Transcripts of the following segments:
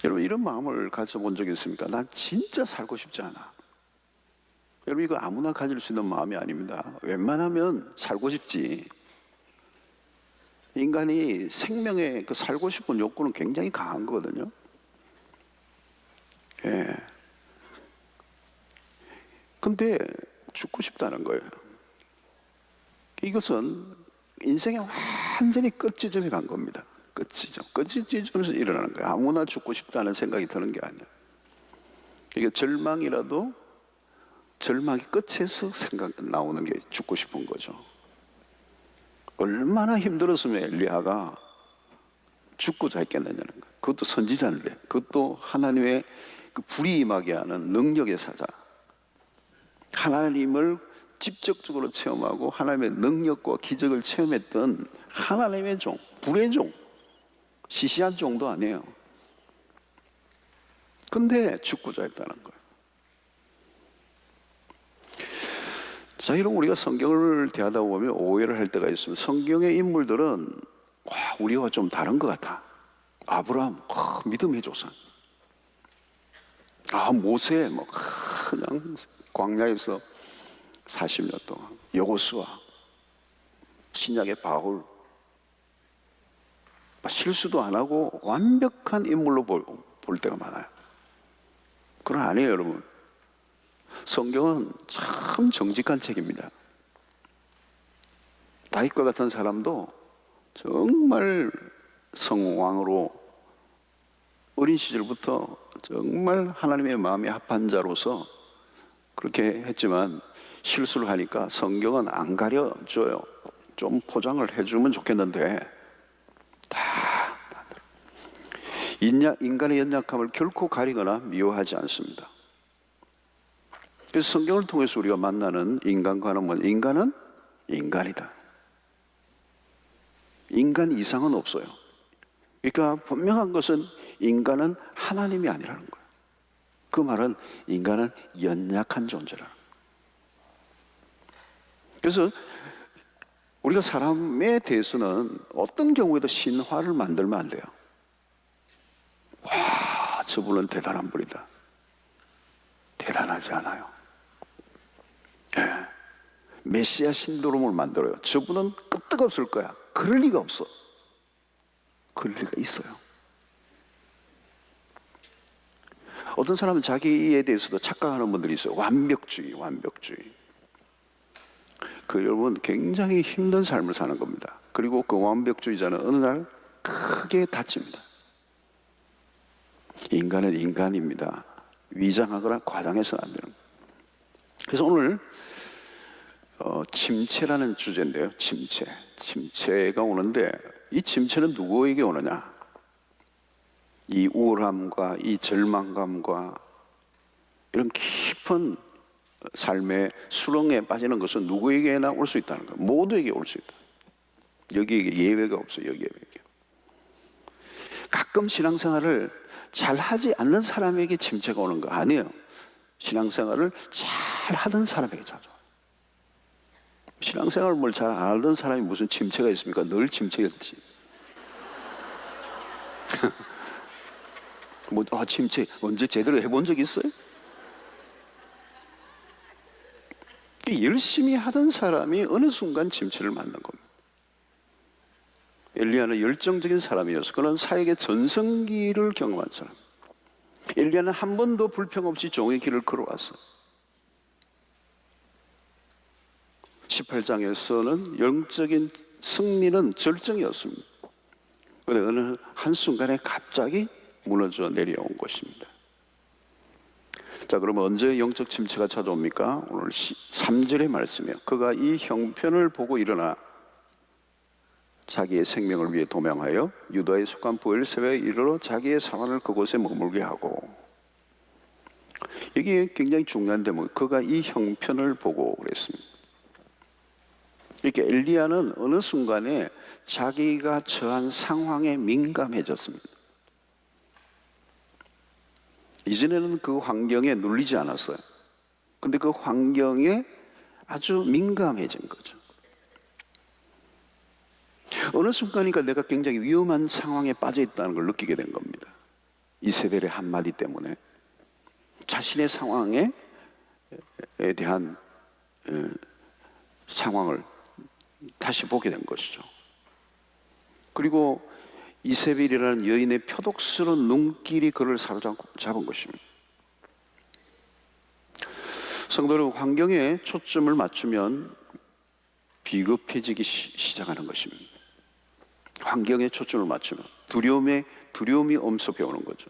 여러분, 이런 마음을 가져본 적이 있습니까? 난 진짜 살고 싶지 않아. 여러분, 이거 아무나 가질 수 있는 마음이 아닙니다. 웬만하면 살고 싶지. 인간이 생명의 그 살고 싶은 욕구는 굉장히 강한 거거든요. 예. 근데 죽고 싶다는 거예요. 이것은 인생의 완전히 끝지점에 간 겁니다. 끝지점에서 일어나는 거예요. 아무나 죽고 싶다는 생각이 드는 게 아니에요. 이게 절망이라도 절망이 끝에서 나오는 게 죽고 싶은 거죠. 얼마나 힘들었으면 엘리야가 죽고자 했겠느냐는 거예요. 그것도 선지자인데, 그것도 하나님의 그 불이 임하게 하는 능력의 사자, 하나님을 직접적으로 체험하고 하나님의 능력과 기적을 체험했던 하나님의 종, 불의 종, 시시한 종도 아니에요. 근데 죽고자 했다는 거예요. 자, 이런 우리가 성경을 대하다 보면 오해를 할 때가 있습니다. 성경의 인물들은 우리와 좀 다른 것 같아. 아브라함, 믿음의 조상. 모세, 그냥 광야에서 40년 동안. 여호수아, 신약의 바울. 실수도 안 하고 완벽한 인물로 볼 때가 많아요. 그건 아니에요, 여러분. 성경은 참 정직한 책입니다. 다윗과 같은 사람도 정말 성왕으로 어린 시절부터 정말 하나님의 마음에 합한 자로서 그렇게 했지만 실수를 하니까 성경은 안 가려줘요. 좀 포장을 해주면 좋겠는데 인간의 연약함을 결코 가리거나 미워하지 않습니다. 그래서 성경을 통해서 우리가 만나는 인간과는 뭐냐? 인간은 인간이다. 인간 이상은 없어요. 그러니까 분명한 것은 인간은 하나님이 아니라는 거예요. 그 말은 인간은 연약한 존재라는 거예요. 그래서 우리가 사람에 대해서는 어떤 경우에도 신화를 만들면 안 돼요. 저분은 대단한 분이다. 대단하지 않아요. 메시아 신도롬을 만들어요. 저분은 끄떡없을 거야. 그럴 리가 없어. 그럴 리가 있어요. 어떤 사람은 자기에 대해서도 착각하는 분들이 있어요. 완벽주의. 여러분 굉장히 힘든 삶을 사는 겁니다. 그리고 그 완벽주의자는 어느 날 크게 다칩니다. 인간은 인간입니다. 위장하거나 과장해서는 안 되는 거예요. 그래서 오늘 침체라는 주제인데요. 침체가 오는데 이 침체는 누구에게 오느냐? 이 우울함과 이 절망감과 이런 깊은 삶의 수렁에 빠지는 것은 누구에게나 올 수 있다는 거예요. 모두에게 올 수 있다. 여기에 예외가 없어요. 여기에 예외가. 가끔 신앙생활을 잘 하지 않는 사람에게 침체가 오는 거 아니에요. 신앙생활을 잘 하던 사람에게 찾아와요. 신앙생활을 뭘 잘 안 하던 사람이 무슨 침체가 있습니까? 늘 침체였지. 침체 언제 제대로 해본 적 있어요? 열심히 하던 사람이 어느 순간 침체를 맞는 겁니다. 엘리야는 열정적인 사람이어서 그는 사역의 전성기를 경험한 사람. 엘리야는 한 번도 불평 없이 종의 길을 걸어왔어. 18장에서는 영적인 승리는 절정이었습니다. 그런데 어느 한순간에 갑자기 무너져 내려온 것입니다. 자, 그러면 언제 영적 침체가 찾아옵니까? 오늘 3절의 말씀이에요. 그가 이 형편을 보고 일어나 자기의 생명을 위해 도망하여 유다에 속한 브엘세바에 이르러 자기의 사환을 그곳에 머물게 하고, 이게 굉장히 중요한 대목. 그가 이 형편을 보고 그랬습니다. 이렇게 엘리야는 어느 순간에 자기가 처한 상황에 민감해졌습니다. 이전에는 그 환경에 눌리지 않았어요. 근데 그 환경에 아주 민감해진 거죠. 어느 순간이니까 내가 굉장히 위험한 상황에 빠져 있다는 걸 느끼게 된 겁니다. 이세벨의 한마디 때문에 자신의 상황에 대한 상황을 다시 보게 된 것이죠. 그리고 이세벨이라는 여인의 표독스러운 눈길이 그를 사로잡은 것입니다. 성도 여러분, 환경에 초점을 맞추면 비겁해지기 시작하는 것입니다. 환경에 초점을 맞추면 두려움이 엄습해 오는 거죠.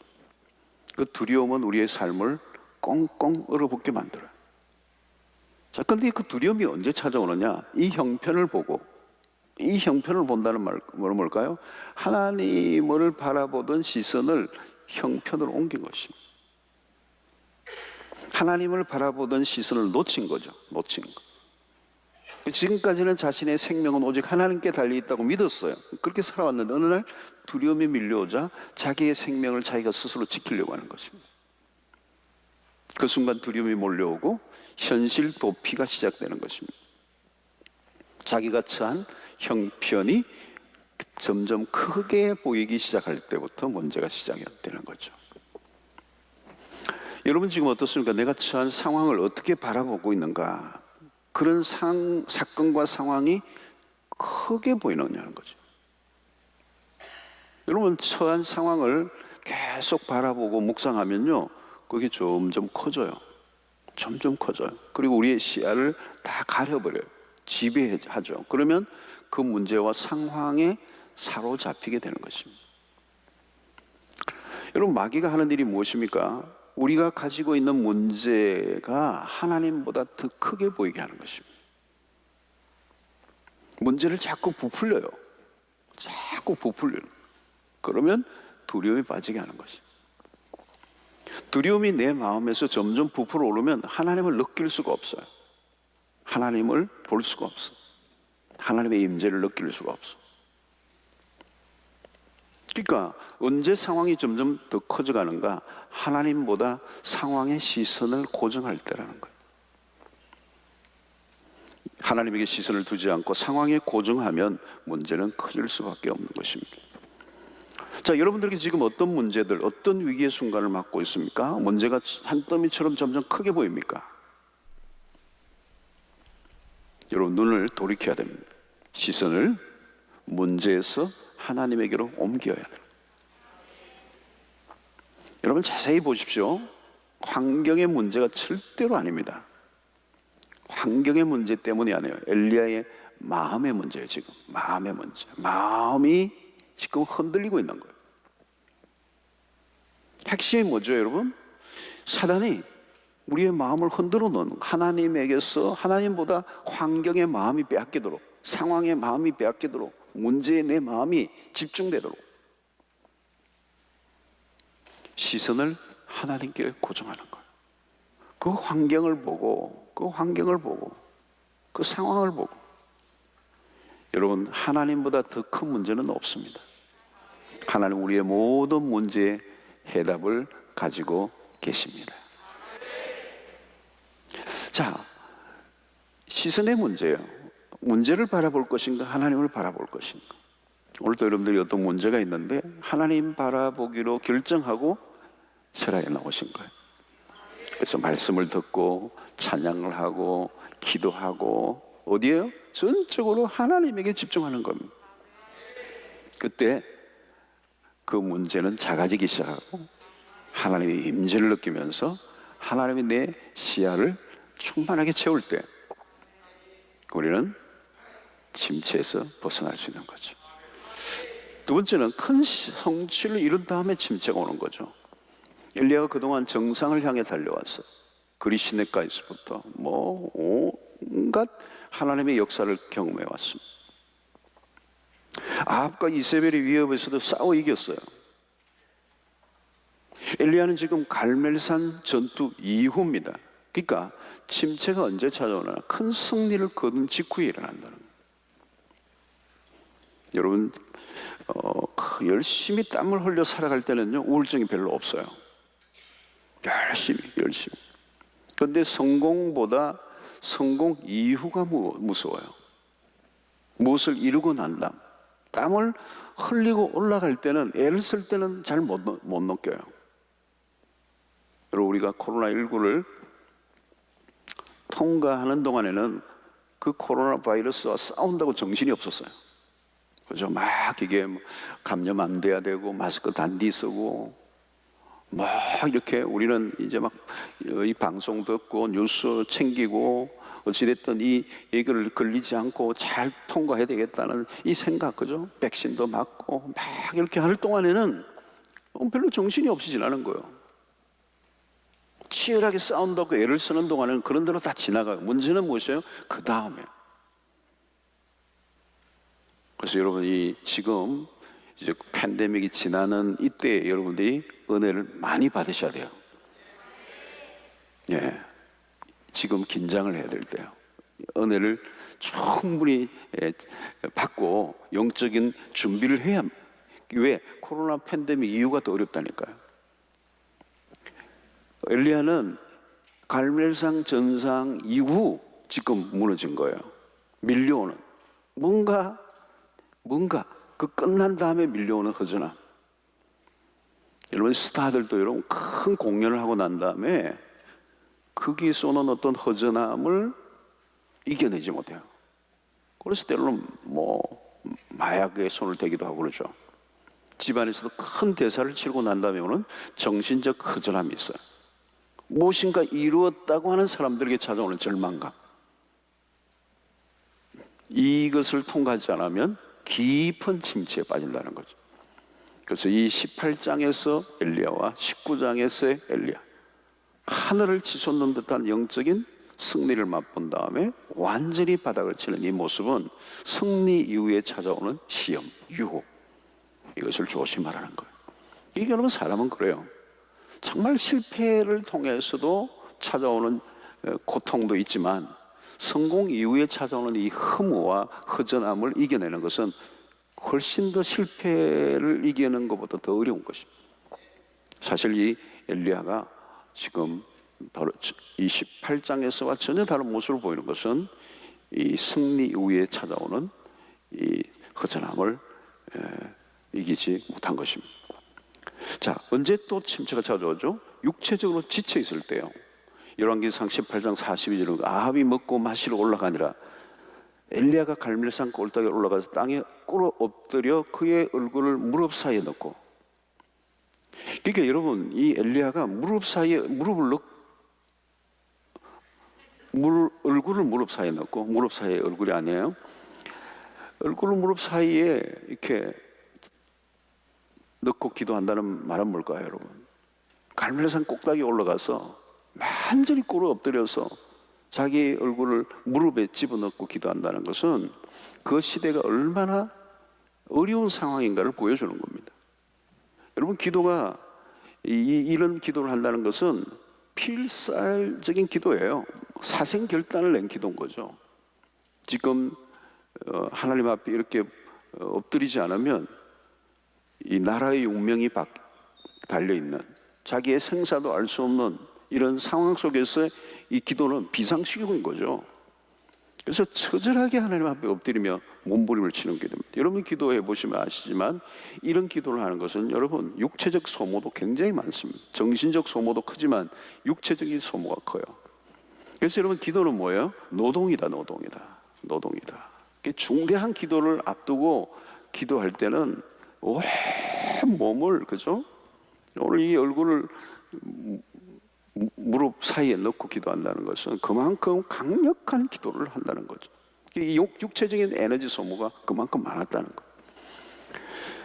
그 두려움은 우리의 삶을 꽁꽁 얼어붙게 만들어요. 자, 근데 그 두려움이 언제 찾아오느냐? 이 형편을 본다는 말은 뭘까요? 하나님을 바라보던 시선을 형편으로 옮긴 것입니다. 하나님을 바라보던 시선을 놓친 거죠. 놓친 거. 지금까지는 자신의 생명은 오직 하나님께 달려있다고 믿었어요. 그렇게 살아왔는데 어느 날 두려움이 밀려오자 자기의 생명을 자기가 스스로 지키려고 하는 것입니다. 그 순간 두려움이 몰려오고 현실 도피가 시작되는 것입니다. 자기가 처한 형편이 점점 크게 보이기 시작할 때부터 문제가 시작이 되는 거죠. 여러분 지금 어떻습니까? 내가 처한 상황을 어떻게 바라보고 있는가? 그런 사건과 상황이 크게 보이느냐는 거죠. 여러분 처한 상황을 계속 바라보고 묵상하면요, 그게 점점 커져요. 점점 커져요. 그리고 우리의 시야를 다 가려버려요. 지배하죠. 그러면 그 문제와 상황에 사로잡히게 되는 것입니다. 여러분 마귀가 하는 일이 무엇입니까? 우리가 가지고 있는 문제가 하나님보다 더 크게 보이게 하는 것입니다. 문제를 자꾸 부풀려요. 자꾸 부풀려요. 그러면 두려움이 빠지게 하는 것입니다. 두려움이 내 마음에서 점점 부풀어 오르면 하나님을 느낄 수가 없어요. 하나님을 볼 수가 없어. 하나님의 임재를 느낄 수가 없어. 그러니까 언제 상황이 점점 더 커져가는가? 하나님보다 상황의 시선을 고정할 때라는 거예요. 하나님에게 시선을 두지 않고 상황에 고정하면 문제는 커질 수밖에 없는 것입니다. 자, 여러분들에게 지금 어떤 문제들, 어떤 위기의 순간을 맞고 있습니까? 문제가 산더미처럼 점점 크게 보입니까? 여러분 눈을 돌이켜야 됩니다. 시선을 문제에서 하나님에게로 옮겨야 돼요. 여러분 자세히 보십시오. 환경의 문제가 절대로 아닙니다. 환경의 문제 때문이 아니에요. 엘리야의 마음의 문제예요. 지금 마음의 문제. 마음이 지금 흔들리고 있는 거예요. 핵심이 뭐죠, 여러분? 사단이 우리의 마음을 흔들어 놓는, 하나님에게서 하나님보다 환경의 마음이 빼앗기도록, 상황의 마음이 빼앗기도록, 문제에 내 마음이 집중되도록 시선을 하나님께 고정하는 거예요. 그 환경을 보고 그 상황을 보고. 여러분 하나님보다 더 큰 문제는 없습니다. 하나님 우리의 모든 문제의 해답을 가지고 계십니다. 자, 시선의 문제예요. 문제를 바라볼 것인가, 하나님을 바라볼 것인가. 오늘도 여러분들이 어떤 문제가 있는데 하나님 바라보기로 결정하고 철학에 나오신 거예요. 그래서 말씀을 듣고 찬양을 하고 기도하고 어디에요? 전적으로 하나님에게 집중하는 겁니다. 그때 그 문제는 작아지기 시작하고 하나님의 임재를 느끼면서 하나님이 내 시야를 충만하게 채울 때 우리는 침체에서 벗어날 수 있는 거죠. 두 번째는 큰 성취를 이룬 다음에 침체가 오는 거죠. 엘리야가 그동안 정상을 향해 달려왔어. 그리시네가에서부터 온갖 하나님의 역사를 경험해 왔습니다. 아합과 이세벨의 위협에서도 싸워 이겼어요. 엘리야는 지금 갈멜산 전투 이후입니다. 그러니까 침체가 언제 찾아오나? 큰 승리를 거둔 직후에 일어난다는 거예요. 여러분 열심히 땀을 흘려 살아갈 때는요 우울증이 별로 없어요. 열심히. 그런데 성공보다 성공 이후가 무서워요. 무엇을 이루고 난 다음 땀을 흘리고 올라갈 때는, 애를 쓸 때는 잘 못 느껴요. 여러분, 우리가 코로나19를 통과하는 동안에는 그 코로나 바이러스와 싸운다고 정신이 없었어요. 그죠? 막 이게 감염 안 돼야 되고 마스크 단디 쓰고 뭐 이렇게 우리는 이제 막 이 방송 듣고 뉴스 챙기고 어찌됐든 이 얘기를 걸리지 않고 잘 통과해야 되겠다는 이 생각, 그죠? 백신도 맞고 막 이렇게 할 동안에는 별로 정신이 없이 지나는 거예요. 치열하게 싸운다고 애를 쓰는 동안에는 그런 대로 다 지나가요. 문제는 무엇이에요? 그 다음에. 그래서 여러분이 지금 이제 팬데믹이 지나는 이때 여러분들이 은혜를 많이 받으셔야 돼요. 예, 지금 긴장을 해야 될 때요. 은혜를 충분히 받고 영적인 준비를 해야. 왜? 코로나 팬데믹 이유가 더 어렵다니까요. 엘리야는 갈멜산 전상 이후 지금 무너진 거예요. 밀려오는 뭔가 그 끝난 다음에 밀려오는 허전함. 여러분, 스타들도 여러분 큰 공연을 하고 난 다음에 거기 쏘는 어떤 허전함을 이겨내지 못해요. 그래서 때로는 뭐 마약에 손을 대기도 하고 그러죠. 집안에서도 큰 대사를 치르고 난 다음에 오는 정신적 허전함이 있어요. 무엇인가 이루었다고 하는 사람들에게 찾아오는 절망감. 이것을 통과하지 않으면 깊은 침체에 빠진다는 거죠. 그래서 이 18장에서 엘리야와 19장에서의 엘리야, 하늘을 치솟는 듯한 영적인 승리를 맛본 다음에 완전히 바닥을 치는 이 모습은 승리 이후에 찾아오는 시험, 유혹, 이것을 조심하라는 거예요. 이게 여러분, 사람은 그래요. 정말 실패를 통해서도 찾아오는 고통도 있지만 성공 이후에 찾아오는 이 허무와 허전함을 이겨내는 것은 훨씬 더 실패를 이기는 것보다 더 어려운 것입니다. 사실 이 엘리야가 지금 바로 28장에서와 전혀 다른 모습을 보이는 것은 이 승리 이후에 찾아오는 이 허전함을 이기지 못한 것입니다. 자, 언제 또 침체가 찾아오죠? 육체적으로 지쳐 있을 때요. 열왕기상 18장 42절은 아합이 먹고 마시러 올라가니라. 엘리야가 갈멜산 골짜기에 올라가서 땅에 꿇어 엎드려 그의 얼굴을 무릎 사이에 넣고. 그러니까 여러분, 이 엘리야가 무릎 사이에 얼굴을 무릎 사이에 넣고, 무릎 사이에 얼굴이 아니에요. 얼굴을 무릎 사이에 이렇게 넣고 기도한다는 말은 뭘까요, 여러분? 갈멜산 꼭대기에 올라가서 완전히 꿇어 엎드려서 자기 얼굴을 무릎에 집어넣고 기도한다는 것은 그 시대가 얼마나 어려운 상황인가를 보여주는 겁니다. 여러분, 기도가 이런 기도를 한다는 것은 필살적인 기도예요. 사생결단을 낸 기도인 거죠. 지금 하나님 앞에 이렇게 엎드리지 않으면 이 나라의 운명이 달려있는, 자기의 생사도 알 수 없는 이런 상황 속에서 이 기도는 비상식인 거죠. 그래서 처절하게 하나님 앞에 엎드리며 몸부림을 치는 기도입니다. 여러분 기도해 보시면 아시지만 이런 기도를 하는 것은 여러분 육체적 소모도 굉장히 많습니다. 정신적 소모도 크지만 육체적인 소모가 커요. 그래서 여러분 기도는 뭐예요? 노동이다. 중대한 기도를 앞두고 기도할 때는 온 몸을, 그죠? 오늘 이 얼굴을 무릎 사이에 넣고 기도한다는 것은 그만큼 강력한 기도를 한다는 거죠. 이 육체적인 에너지 소모가 그만큼 많았다는 거예요.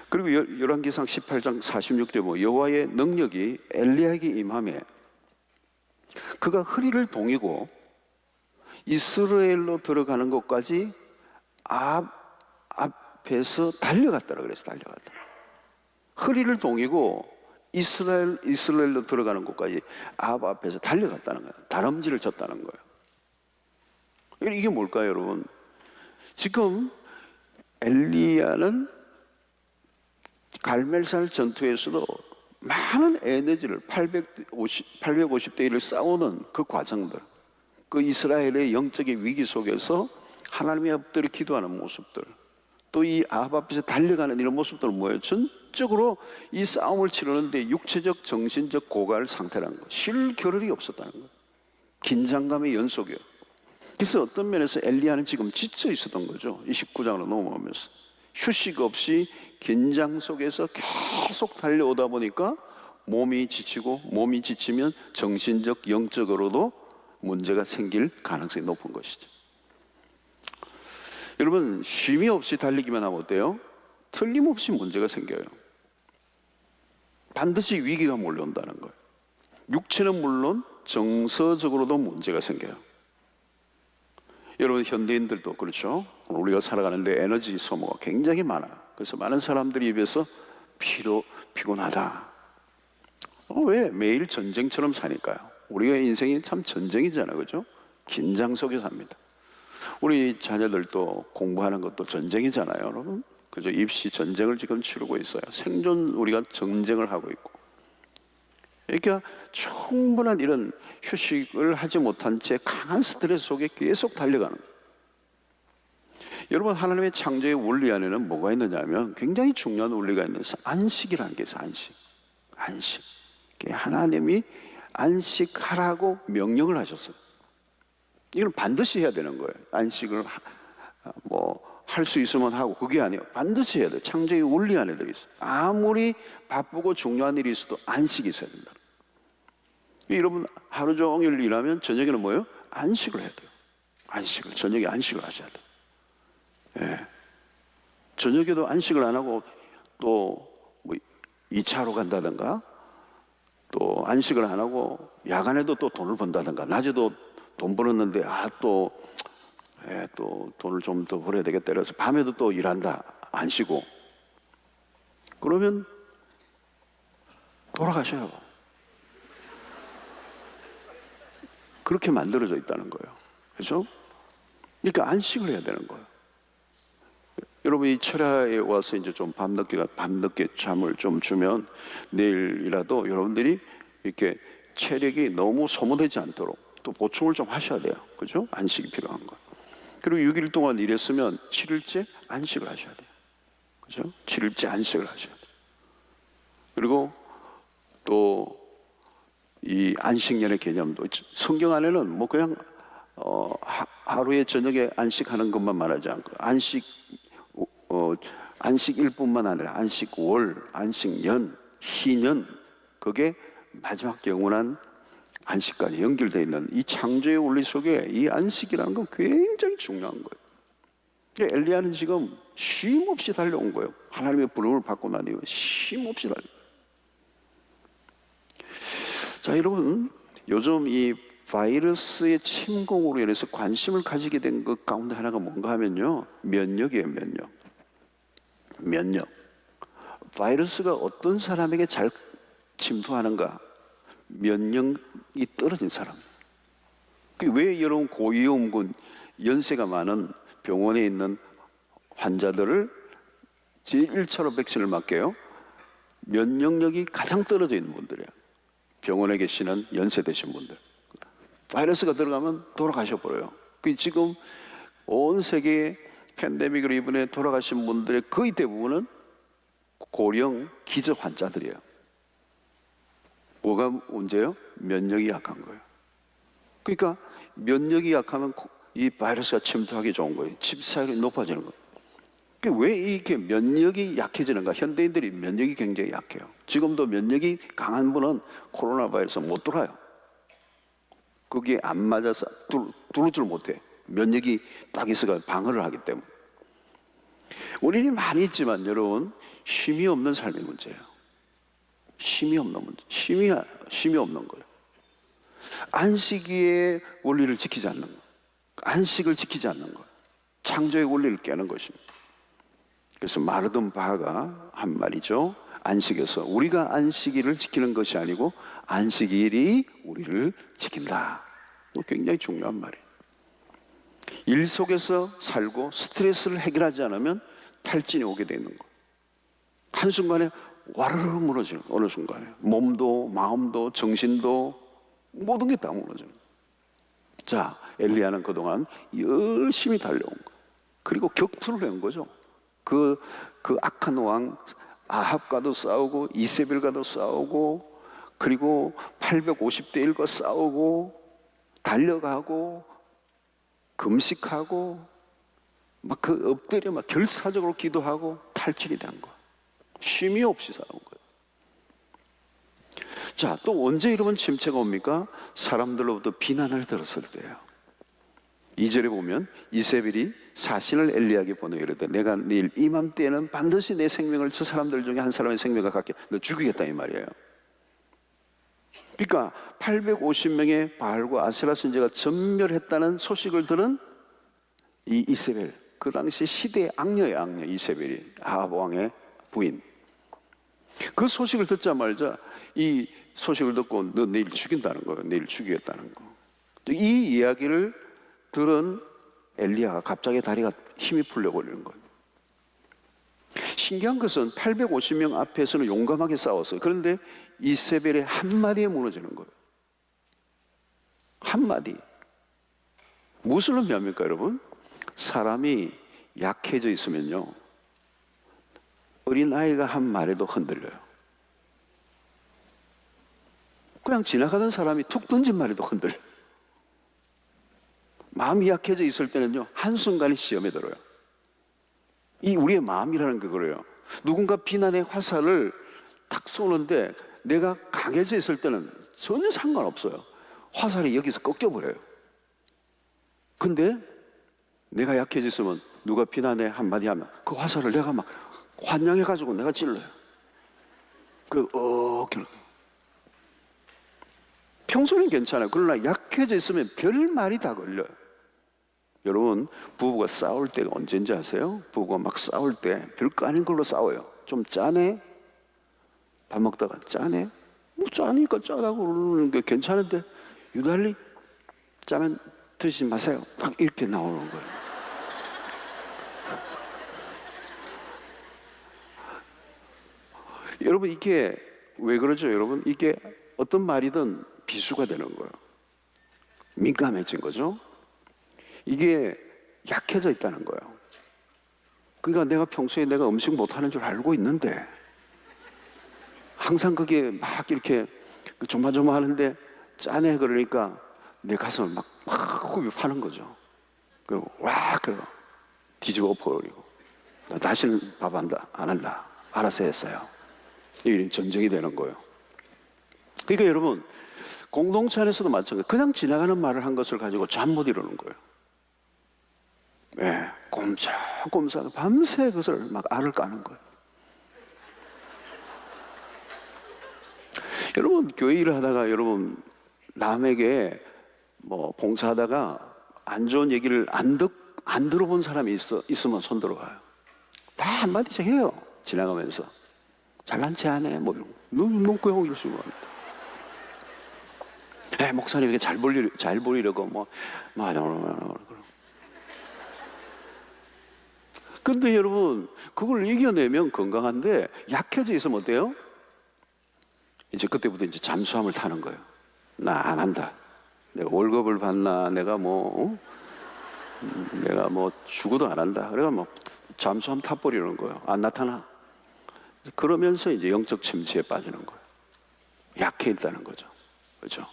그리고 열왕기상 18장 46절 뭐 여호와의 능력이 엘리야에게 임하매 그가 허리를 동이고 이스라엘로 들어가는 것까지 앞에서 달려갔다라 그래서 달려갔다. 허리를 동이고 이스라엘로 들어가는 곳까지 앞에서 달려갔다는 거예요. 다람쥐를 쳤다는 거예요. 이게 뭘까요, 여러분? 지금 엘리야는 갈멜산 전투에서도 많은 에너지를 850대 1을 싸우는 그 과정들, 그 이스라엘의 영적인 위기 속에서 하나님의 엎드려 기도하는 모습들, 또 이 아합 앞에서 달려가는 이런 모습들은 뭐예요? 전적으로 이 싸움을 치르는데 육체적, 정신적 고갈 상태라는 거예요. 쉴 겨를이 없었다는 거예요. 긴장감의 연속이에요. 그래서 어떤 면에서 엘리야는 지금 지쳐 있었던 거죠. 29장으로 넘어오면서 휴식 없이 긴장 속에서 계속 달려오다 보니까 몸이 지치고, 몸이 지치면 정신적, 영적으로도 문제가 생길 가능성이 높은 것이죠. 여러분, 쉼이 없이 달리기만 하면 어때요? 틀림없이 문제가 생겨요. 반드시 위기가 몰려온다는 거예요. 육체는 물론 정서적으로도 문제가 생겨요. 여러분, 현대인들도 그렇죠. 우리가 살아가는데 에너지 소모가 굉장히 많아요. 그래서 많은 사람들이 입에서 피곤하다. 왜? 매일 전쟁처럼 사니까요. 우리가 인생이 참 전쟁이잖아요, 그렇죠? 긴장 속에 삽니다. 우리 자녀들도 공부하는 것도 전쟁이잖아요, 여러분. 그죠? 입시 전쟁을 지금 치르고 있어요. 생존 우리가 전쟁을 하고 있고. 그러니까 충분한 이런 휴식을 하지 못한 채 강한 스트레스 속에 계속 달려가는 거예요. 여러분, 하나님의 창조의 원리 안에는 뭐가 있느냐면 굉장히 중요한 원리가 있는 안식이라는 게 있어요. 안식. 하나님이 안식하라고 명령을 하셨어요. 이건 반드시 해야 되는 거예요. 안식을 할 수 있으면 하고, 그게 아니에요. 반드시 해야 돼요. 창조의 원리 안에 들어있어요. 아무리 바쁘고 중요한 일이 있어도 안식이 있어야 된다. 여러분, 하루 종일 일하면 저녁에는 뭐예요? 안식을 해야 돼요. 저녁에 안식을 하셔야 돼요. 예. 저녁에도 안식을 안 하고 또 2차로 간다든가, 또 안식을 안 하고 야간에도 또 돈을 번다든가, 낮에도 돈 벌었는데 또 돈을 좀 더 벌어야 되겠다 그래서 밤에도 또 일한다, 안 쉬고, 그러면 돌아가셔요. 그렇게 만들어져 있다는 거예요. 그렇죠? 그러니까 안식을 해야 되는 거예요. 여러분, 이 철야에 와서 이제 좀 밤늦게 잠을 좀 주면 내일이라도 여러분들이 이렇게 체력이 너무 소모되지 않도록 또 보충을 좀 하셔야 돼요. 그죠? 안식이 필요한 거. 그리고 6일 동안 일했으면 7일째 안식을 하셔야 돼요. 그죠? 7일째 안식을 하셔야 돼요. 그리고 또 이 안식년의 개념도 성경 안에는 뭐 그냥 하루에 저녁에 안식하는 것만 말하지 않고 안식일뿐만 아니라 안식월, 안식년, 희년, 그게 마지막 영원한 안식까지 연결되어 있는 이 창조의 원리 속에 이 안식이라는 건 굉장히 중요한 거예요. 엘리야는 지금 쉼 없이 달려온 거예요. 하나님의 부름을 받고 난 이후 쉼 없이 달려. 자, 여러분, 요즘 이 바이러스의 침공으로 인해서 관심을 가지게 된 것 가운데 하나가 뭔가 하면요, 면역이에요. 면역. 바이러스가 어떤 사람에게 잘 침투하는가? 면역이 떨어진 사람. 왜 여러분 고위험군 연세가 많은 병원에 있는 환자들을 제일 1차로 백신을 맞게요? 면역력이 가장 떨어져 있는 분들이에요. 병원에 계시는 연세 되신 분들. 바이러스가 들어가면 돌아가셔버려요. 지금 온 세계에 팬데믹으로 이번에 돌아가신 분들의 거의 대부분은 고령 기저 환자들이에요. 뭐가 문제예요? 면역이 약한 거예요. 그러니까 면역이 약하면 이 바이러스가 침투하기 좋은 거예요. 집사율이 높아지는 거예요. 왜 이렇게 면역이 약해지는가? 현대인들이 면역이 굉장히 약해요. 지금도 면역이 강한 분은 코로나 바이러스 못 돌아요. 거기에 안 맞아서 뚫을 못해. 면역이 딱 있어가 방어를 하기 때문에. 원인이 많이 있지만 여러분, 쉼이 없는 삶의 문제예요. 쉼이 없는 문제. 쉼이 없는 거예요. 안식의 원리를 지키지 않는 거. 안식을 지키지 않는 거. 창조의 원리를 깨는 것입니다. 그래서 마르던 바가 한 말이죠. 안식에서 우리가 안식일을 지키는 것이 아니고 안식일이 우리를 지킨다. 굉장히 중요한 말이에요. 일 속에서 살고 스트레스를 해결하지 않으면 탈진이 오게 되는 거예요. 한순간에 와르르 무너지는, 어느 순간에 몸도 마음도 정신도 모든 게 다 무너지는 거예요. 자, 엘리야는 그동안 열심히 달려온 거예요. 그리고 격투를 한 거죠. 그 악한 왕 아합과도 싸우고 이세벨과도 싸우고 그리고 850대 1과 싸우고 달려가고 금식하고 막 그 엎드려 막 결사적으로 기도하고 탈출이 된 거. 쉼이 없이 싸운 거예요. 자, 또 언제 이러면 침체가 옵니까? 사람들로부터 비난을 들었을 때예요. 2절에 보면 이세벨이 사신을 엘리야에게 보내 이르되 내가 내일 이맘때에는 반드시 내 생명을 저 사람들 중에 한 사람의 생명과 같게 너 죽이겠다 이 말이에요. 그러니까 850명의 바알과 아세라 선지자가 전멸했다는 소식을 들은 이 이세벨, 그 당시 시대의 악녀예요. 악녀 이세벨이 아합 왕의 부인. 그 소식을 듣자마자 이 소식을 듣고 너 내일 죽인다는 거예요. 내일 죽이겠다는 거. 이 이야기를 들은 엘리야가 갑자기 다리가 힘이 풀려버리는 거예요. 신기한 것은 850명 앞에서는 용감하게 싸웠어요. 그런데 이세벨의 한마디에 무너지는 거예요. 한마디. 무엇을 의미합니까, 여러분? 사람이 약해져 있으면요, 어린아이가 한 말에도 흔들려요. 그냥 지나가던 사람이 툭 던진 말에도 흔들려요. 마음이 약해져 있을 때는요, 한순간에 시험에 들어요. 이 우리의 마음이라는 게 그래요. 누군가 비난의 화살을 탁 쏘는데 내가 강해져 있을 때는 전혀 상관없어요. 화살이 여기서 꺾여버려요. 근데 내가 약해져 있으면 누가 비난에 한마디 하면 그 화살을 내가 막 환영해가지고 내가 찔러요. 평소는 괜찮아요. 그러나 약해져 있으면 별 말이 다 걸려요. 여러분, 부부가 싸울 때가 언제인지 아세요? 부부가 막 싸울 때 별거 아닌 걸로 싸워요. 좀 짜네? 밥 먹다가 짜네? 뭐 짜니까 짜다고 그러는 게 괜찮은데 유달리 짜면 드시지 마세요. 딱 이렇게 나오는 거예요. 여러분, 이게 왜 그러죠? 여러분, 이게 어떤 말이든 비수가 되는 거예요. 민감해진 거죠. 이게 약해져 있다는 거예요. 그러니까 내가 평소에 내가 음식 못하는 줄 알고 있는데 항상 그게 막 이렇게 조마조마하는데 짜네 그러니까 내 가슴을 막 호흡이 파는 거죠. 그리고 와 그러고 뒤집어 엎어버리고 나 다시는 밥 안 한다. 알아서 했어요. 이런 전쟁이 되는 거예요. 그러니까 여러분, 공동체 안에서도 마찬가지예요. 그냥 지나가는 말을 한 것을 가지고 잠 못 이루는 거예요. 네, 꼼짝꼼짝 밤새 그것을 막 알을 까는 거예요. 여러분, 교회 일을 하다가 여러분 남에게 뭐 봉사하다가 안 좋은 얘기를 안 들어본 사람이 있으면 손 들어가요. 다 한마디씩 해요. 지나가면서 잘난 체 안 해. 뭐 이런 거. 너 이럴 수가 합니다. 목사님에게 잘 보이려고 근데 여러분, 그걸 이겨내면 건강한데 약해져 있으면 어때요? 이제 그때부터 이제 잠수함을 타는 거예요. 나 안 한다. 내가 월급을 받나, 내가 뭐 죽어도 안 한다. 그래가 뭐 잠수함 타버리는 거예요. 안 나타나. 그러면서 이제 영적 침체에 빠지는 거예요. 약해 있다는 거죠. 그렇죠?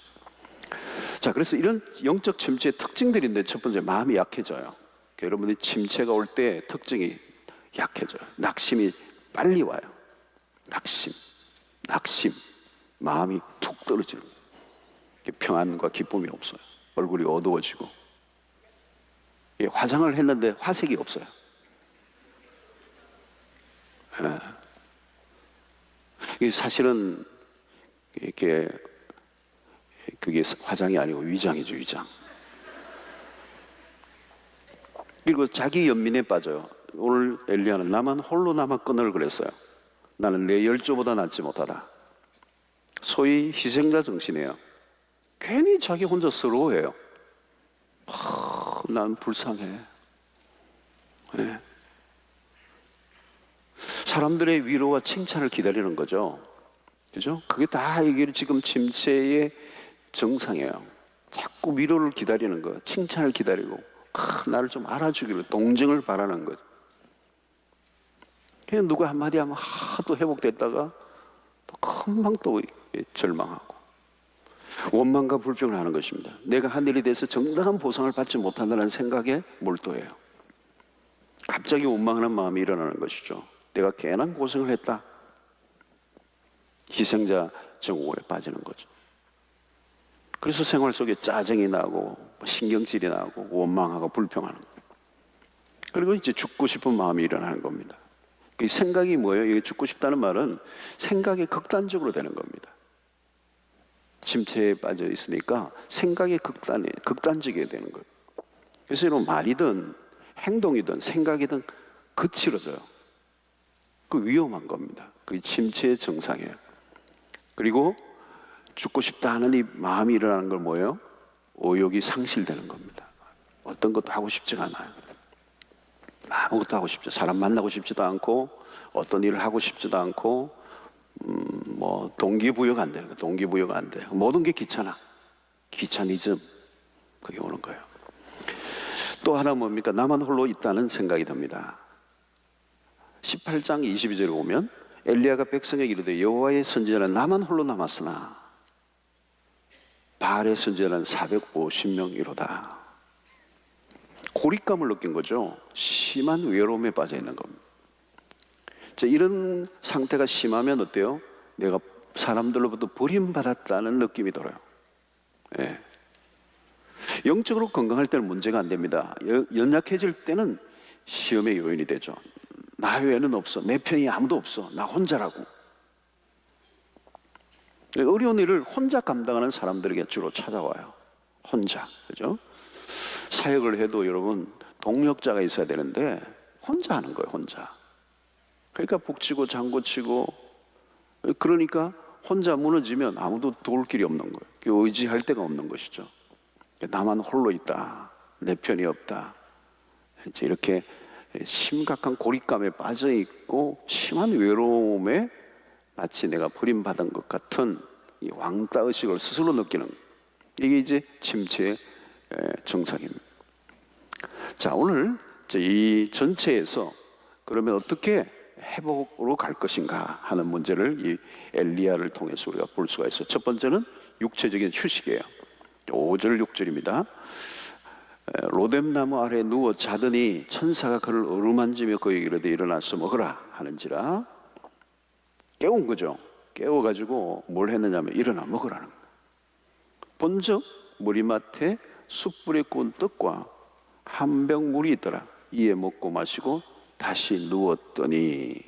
자, 그래서 이런 영적 침체의 특징들인데 첫 번째, 마음이 약해져요. 여러분이 침체가 올 때 특징이 약해져요. 낙심이 빨리 와요. 낙심. 마음이 툭 떨어지는 거예요. 평안과 기쁨이 없어요. 얼굴이 어두워지고. 화장을 했는데 화색이 없어요. 이게 사실은 그게 화장이 아니고 위장이죠, 위장. 그리고 자기 연민에 빠져요. 오늘 엘리야는 나만 홀로 남았거늘 그랬어요. 나는 내 열조보다 낫지 못하다. 소위 희생자 정신이에요. 괜히 자기 혼자 서러워해요. 난 불쌍해. 네. 사람들의 위로와 칭찬을 기다리는 거죠. 그죠? 그게 다 이게 지금 침체의 정상이에요. 자꾸 위로를 기다리는 거예요. 칭찬을 기다리고 나를 좀 알아주기를, 동정을 바라는 거죠. 그냥 누가 한마디 하면 하도 회복됐다가 또 금방 또 절망하고 원망과 불평을 하는 것입니다. 내가 한 일에 대해서 정당한 보상을 받지 못한다는 생각에 몰두해요. 갑자기 원망하는 마음이 일어나는 것이죠. 내가 괜한 고생을 했다. 희생자 증후군에 빠지는 거죠. 그래서 생활 속에 짜증이 나고 신경질이 나고 원망하고 불평하는 거예요. 그리고 이제 죽고 싶은 마음이 일어나는 겁니다. 그 생각이 뭐예요? 이게 죽고 싶다는 말은 생각이 극단적으로 되는 겁니다. 침체에 빠져 있으니까 생각이 극단적이게 되는 거예요. 그래서 이런 말이든 행동이든 생각이든 거칠어져요. 그 위험한 겁니다. 그게 침체의 증상이에요. 그리고 죽고 싶다 하는 이 마음이 일어나는 걸 뭐예요? 의욕이 상실되는 겁니다. 어떤 것도 하고 싶지가 않아요. 아무것도 하고 싶죠. 사람 만나고 싶지도 않고 어떤 일을 하고 싶지도 않고 뭐 동기부여가 안 되는 거예요. 동기부여가 안 돼요. 모든 게 귀찮아. 귀차니즘. 그게 오는 거예요. 또 하나 뭡니까? 나만 홀로 있다는 생각이 듭니다. 18장 22절에 보면 엘리야가 백성에게 이르되 여호와의 선지자는 나만 홀로 남았으나 바알의 선지자는 450명이로다. 고립감을 느낀 거죠. 심한 외로움에 빠져 있는 겁니다. 자, 이런 상태가 심하면 어때요? 내가 사람들로부터 버림받았다는 느낌이 들어요. 예. 영적으로 건강할 때는 문제가 안 됩니다. 연약해질 때는 시험의 요인이 되죠. 나 외에는 없어. 내 편이 아무도 없어. 나 혼자라고. 어려운 일을 혼자 감당하는 사람들에게 주로 찾아와요. 혼자. 그죠? 사역을 해도 여러분 동력자가 있어야 되는데 혼자 하는 거예요. 혼자. 그러니까 북치고 장구치고 그러니까 혼자 무너지면 아무도 도울 길이 없는 거예요. 의지할 데가 없는 것이죠. 나만 홀로 있다. 내 편이 없다. 이제 이렇게 심각한 고립감에 빠져 있고 심한 외로움에 마치 내가 버림받은 것 같은 이 왕따의식을 스스로 느끼는 이게 이제 침체의 증상입니다. 자, 오늘 이 전체에서 그러면 어떻게 회복으로 갈 것인가 하는 문제를 이 엘리야를 통해서 우리가 볼 수가 있어요. 첫 번째는 육체적인 휴식이에요. 5절 6절입니다. 로뎀나무 아래에 누워 자더니 천사가 그를 어루만지며 그에게 이르되 일어나서 먹으라 하는지라. 깨운 거죠. 깨워가지고 뭘 했느냐면 일어나 먹으라는 거예요. 본즉 머리맡에 숯불에 구운 떡과 한 병 물이 있더라. 이에 먹고 마시고 다시 누웠더니.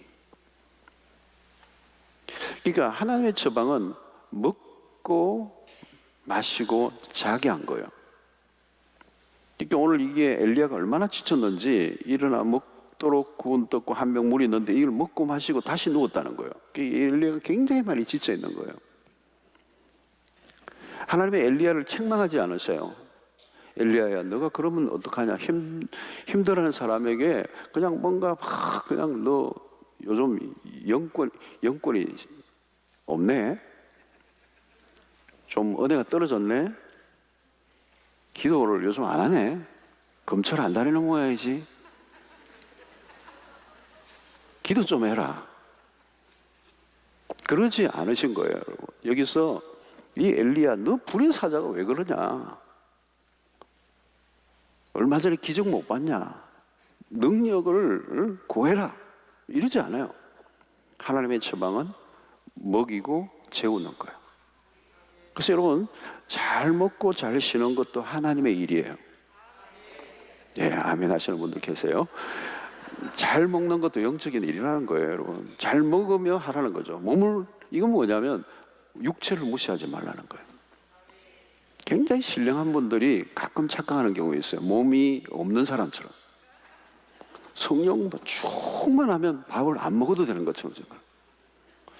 그러니까 하나님의 처방은 먹고 마시고 자게 한 거예요. 그러니까 오늘 이게 엘리야가 얼마나 지쳤는지 일어나 먹도록 구운 떡과 한 병 물이 있는데 이걸 먹고 마시고 다시 누웠다는 거예요. 엘리야가 굉장히 많이 지쳐 있는 거예요. 하나님의 엘리야를 책망하지 않으세요. 엘리야야, 너가 그러면 어떡하냐? 힘들어하는 사람에게 그냥 뭔가 막 그냥 너 요즘 영권이 없네. 좀 은혜가 떨어졌네. 기도를 요즘 안 하네. 검찰 안 다니는 모양이지. 기도 좀 해라. 그러지 않으신 거예요, 여러분. 여기서 이 엘리야, 너 불의 사자가 왜 그러냐? 얼마 전에 기적 못 봤냐? 능력을 구해라. 이러지 않아요. 하나님의 처방은 먹이고 재우는 거예요. 그래서 여러분, 잘 먹고 잘 쉬는 것도 하나님의 일이에요. 예, 아멘 하시는 분들 계세요. 잘 먹는 것도 영적인 일이라는 거예요, 여러분. 잘 먹으며 하라는 거죠. 이건 뭐냐면 육체를 무시하지 말라는 거예요. 굉장히 신령한 분들이 가끔 착각하는 경우가 있어요. 몸이 없는 사람처럼. 성령 충만하면 밥을 안 먹어도 되는 것처럼 생각해요.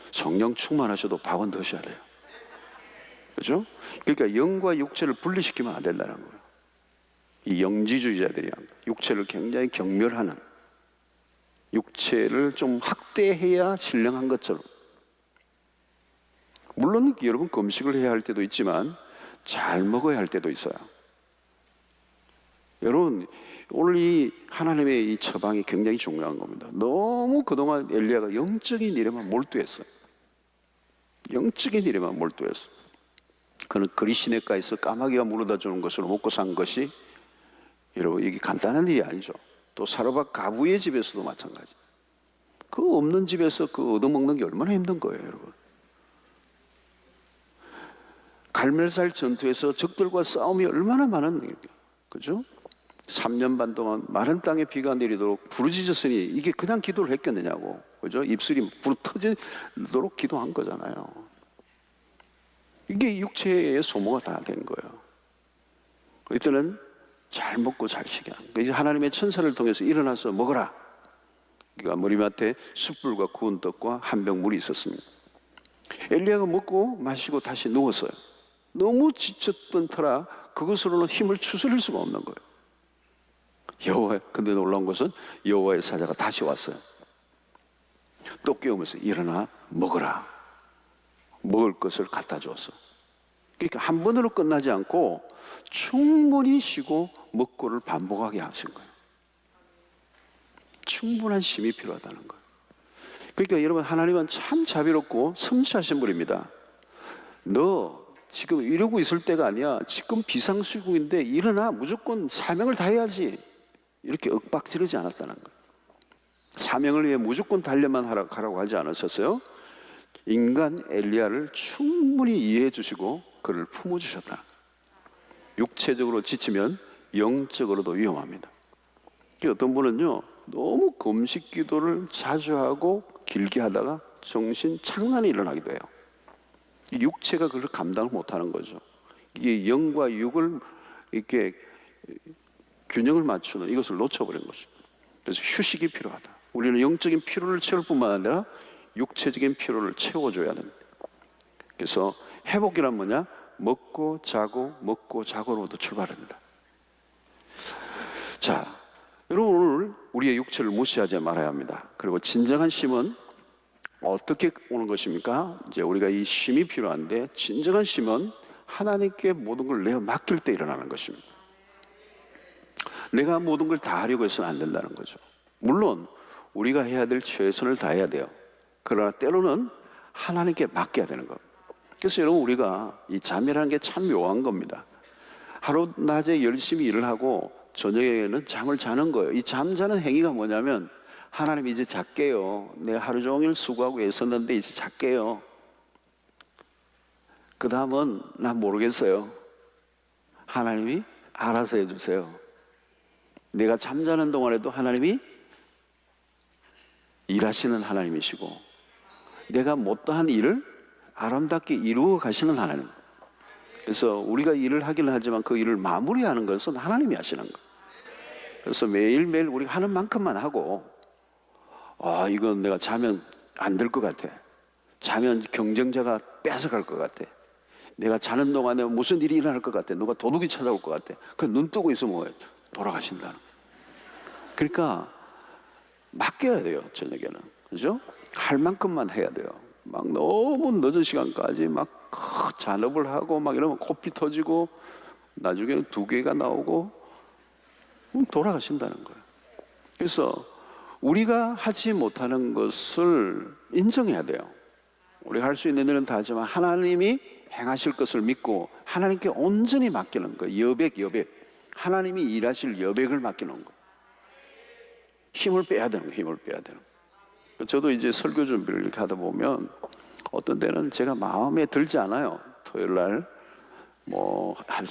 성령 충만하셔도 밥은 드셔야 돼요. 그렇죠? 그러니까 영과 육체를 분리시키면 안 된다는 거예요. 이 영지주의자들이 육체를 굉장히 경멸하는, 육체를 좀 학대해야 신령한 것처럼. 물론 여러분 금식을 해야 할 때도 있지만 잘 먹어야 할 때도 있어요. 여러분, 오늘 이 하나님의 이 처방이 굉장히 중요한 겁니다. 너무 그동안 엘리야가 영적인 일에만 몰두했어요. 영적인 일에만 몰두했어요. 그는 그리시네가에서 까마귀가 물어다 주는 것으로 먹고 산 것이, 여러분, 이게 간단한 일이 아니죠. 또 사르밧 가부의 집에서도 마찬가지. 그 없는 집에서 그 얻어먹는 게 얼마나 힘든 거예요, 여러분. 갈멜살 전투에서 적들과 싸움이 얼마나 많은 일이에요. 그죠? 3년 반 동안 마른 땅에 비가 내리도록 부르짖었으니 이게 그냥 기도를 했겠느냐고. 그죠? 입술이 불 터지도록 기도한 거잖아요. 이게 육체의 소모가 다 된 거예요. 이때는 잘 먹고 잘 쉬게 하는 거예요. 이제 하나님의 천사를 통해서 일어나서 먹어라. 그러니까 머리맡에 숯불과 구운 떡과 한 병 물이 있었습니다. 엘리야가 먹고 마시고 다시 누웠어요. 너무 지쳤던 터라 그것으로는 힘을 추스릴 수가 없는 거예요. 근데 놀라운 것은 여호와의 사자가 다시 왔어요. 또 깨우면서 일어나 먹어라. 먹을 것을 갖다 줬어. 그러니까 한 번으로 끝나지 않고 충분히 쉬고 먹고를 반복하게 하신 거예요. 충분한 쉼이 필요하다는 거예요. 그러니까 여러분, 하나님은 참 자비롭고 섬세하신 분입니다. 너 지금 이러고 있을 때가 아니야. 지금 비상시국인데 일어나. 무조건 사명을 다해야지. 이렇게 윽박지르지 않았다는 거예요. 사명을 위해 무조건 달려만 가라고 하지 않으셨어요. 인간 엘리야를 충분히 이해해 주시고 그를 품어주셨다. 육체적으로 지치면 영적으로도 위험합니다. 어떤 분은요, 너무 금식 기도를 자주 하고 길게 하다가 정신 착란이 일어나기도 해요. 육체가 그걸 감당을 못하는 거죠. 이게 영과 육을 이렇게 균형을 맞추는 이것을 놓쳐버린 거죠. 그래서 휴식이 필요하다. 우리는 영적인 피로를 채울 뿐만 아니라 육체적인 피로를 채워줘야 됩니다. 그래서 회복이란 뭐냐? 먹고 자고로부터 출발합니다. 자, 여러분, 오늘 우리의 육체를 무시하지 말아야 합니다. 그리고 진정한 쉼은 어떻게 오는 것입니까? 이제 우리가 이 쉼이 필요한데, 진정한 쉼은 하나님께 모든 걸 내어 맡길 때 일어나는 것입니다. 내가 모든 걸 다 하려고 해서는 안 된다는 거죠. 물론 우리가 해야 될 최선을 다해야 돼요. 그러나 때로는 하나님께 맡겨야 되는 겁니다. 그래서 여러분, 우리가 이 잠이라는 게 참 묘한 겁니다. 하루 낮에 열심히 일을 하고 저녁에는 잠을 자는 거예요. 이 잠자는 행위가 뭐냐면, 하나님 이제 잘게요. 내가 하루 종일 수고하고 애썼는데 이제 잘게요. 그 다음은 난 모르겠어요. 하나님이 알아서 해주세요. 내가 잠자는 동안에도 하나님이 일하시는 하나님이시고, 내가 못다한 일을 아름답게 이루어 가시는 하나님. 그래서 우리가 일을 하기는 하지만 그 일을 마무리하는 것은 하나님이 하시는 거예요. 그래서 매일매일 우리가 하는 만큼만 하고, 이건 내가 자면 안 될 것 같아. 자면 경쟁자가 뺏어갈 것 같아. 내가 자는 동안에 무슨 일이 일어날 것 같아. 누가 도둑이 찾아올 것 같아. 그 눈 뜨고 있으면 뭐예요? 돌아가신다는 거예요. 그러니까 맡겨야 돼요, 저녁에는. 그죠? 할 만큼만 해야 돼요. 막 너무 늦은 시간까지 막 잔업을 하고 막 이러면 코피 터지고 나중에는 2개가 나오고 돌아가신다는 거예요. 그래서 우리가 하지 못하는 것을 인정해야 돼요. 우리가 할 수 있는 일은 다 하지만 하나님이 행하실 것을 믿고 하나님께 온전히 맡기는 거예요. 여백. 하나님이 일하실 여백을 맡기는 거예요. 힘을 빼야 되는 거예요. 힘을 빼야 되는 거예요. 저도 이제 설교 준비를 이렇게 하다 보면 어떤 때는 제가 마음에 들지 않아요. 토요일 날 한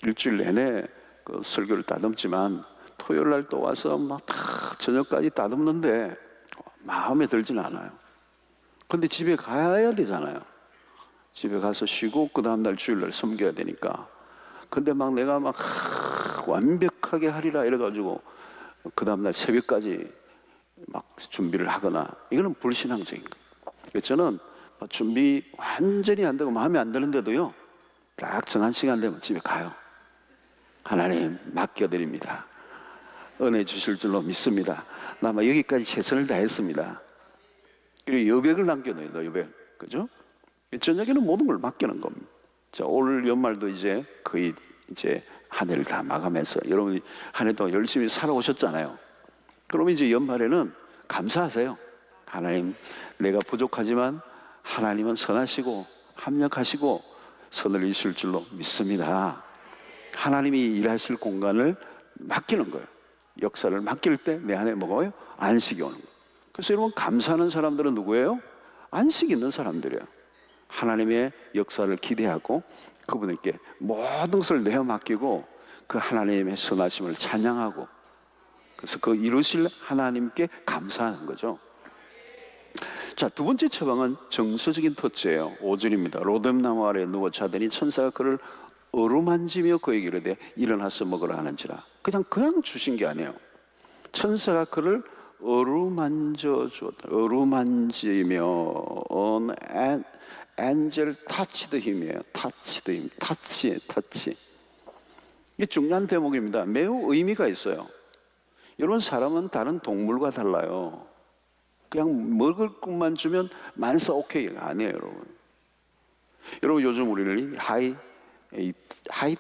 일주일 내내 그 설교를 다듬지만 토요일 날 또 와서 막 다 저녁까지 다듬는데 마음에 들지는 않아요. 근데 집에 가야 되잖아요. 집에 가서 쉬고 그 다음날 주일날 섬겨야 되니까. 근데 막 내가 막 완벽하게 하리라 이래가지고 그 다음날 새벽까지 막 준비를 하거나, 이거는 불신앙적인 거예요. 저는 준비 완전히 안 되고 마음에 안 드는데도요, 딱 정한 시간 되면 집에 가요. 하나님 맡겨드립니다. 은혜 주실 줄로 믿습니다. 나 아마 여기까지 최선을 다했습니다. 그리고 여백을 남겨놓어요. 여백. 그죠? 저녁에는 모든 걸 맡기는 겁니다. 자, 올 연말도 이제 거의 이제 한 해를 다 마감해서 여러분이 한 해 동안 열심히 살아오셨잖아요. 그럼 이제 연말에는 감사하세요. 하나님, 내가 부족하지만 하나님은 선하시고 합력하시고 선을 이루실 줄로 믿습니다. 하나님이 일하실 공간을 맡기는 거예요. 역사를 맡길 때 내 안에 뭐가요? 안식이 오는 거예요. 그래서 여러분, 감사하는 사람들은 누구예요? 안식 있는 사람들이에요. 하나님의 역사를 기대하고 그분에게 모든 것을 내어 맡기고 그 하나님의 선하심을 찬양하고, 그래서 그 이루실 하나님께 감사하는 거죠. 자, 두 번째 처방은 정서적인 터치예요. 5절입니다. 로뎀나무 아래에 누워 자더니 천사가 그를 어루만지며 그에게 이르되 일어나서 먹으라 하는지라. 그냥 주신 게 아니에요. 천사가 그를 어루만져 주었다. 어루만지며 angel touched him이에요. touched him. 터치. 이게 중요한 대목입니다. 매우 의미가 있어요. 여러분, 사람은 다른 동물과 달라요. 그냥 먹을 것만 주면 만사 오케이가 아니에요, 여러분. 여러분, 요즘 우리는 하이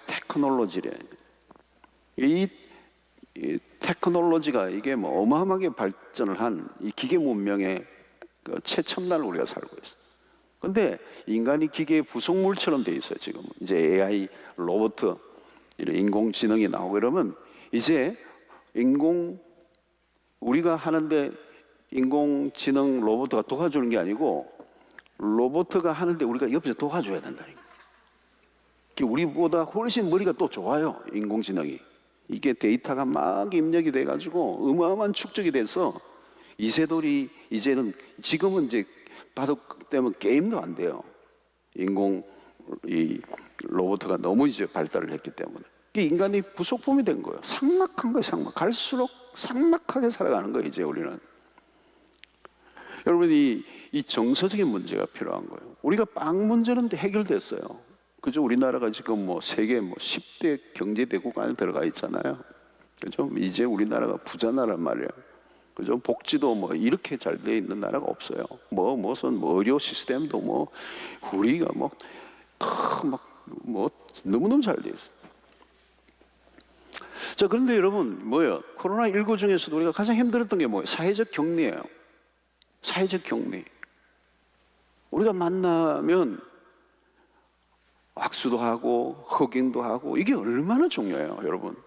테크놀로지래. 이 테크놀로지가 이게 뭐 어마어마하게 발전을 한 이 기계 문명의 그 최첨단을 우리가 살고 있어요. 근데 인간이 기계의 부속물처럼 돼 있어요, 지금. 이제 AI, 로봇, 이런 인공지능이 나오고 이러면 이제 우리가 하는데 인공지능 로봇가 도와주는 게 아니고 로봇가 하는데 우리가 옆에서 도와줘야 된다니까. 우리보다 훨씬 머리가 또 좋아요, 인공지능이. 이게 데이터가 막 입력이 돼가지고 어마어마한 축적이 돼서 이세돌이 지금은 이제 바둑 때문에 게임도 안 돼요. 이 로봇가 너무 이제 발달을 했기 때문에. 인간이 부속품이 된 거예요. 삭막한 거예요, 갈수록 삭막하게 살아가는 거예요, 이제 우리는. 여러분, 이 정서적인 문제가 필요한 거예요. 우리가 빵 문제는 해결됐어요. 그죠? 우리나라가 지금 뭐 세계 10대 경제대국 안에 들어가 있잖아요. 그죠? 이제 우리나라가 부자 나라란 말이에요. 그죠? 복지도 뭐 이렇게 잘 돼 있는 나라가 없어요. 무슨 의료 시스템도 우리가 너무너무 잘 돼 있어요. 자, 그런데 여러분, 코로나19 중에서도 우리가 가장 힘들었던 게 뭐예요? 사회적 격리예요. 사회적 격리. 우리가 만나면 악수도 하고 허깅도 하고 이게 얼마나 중요해요, 여러분.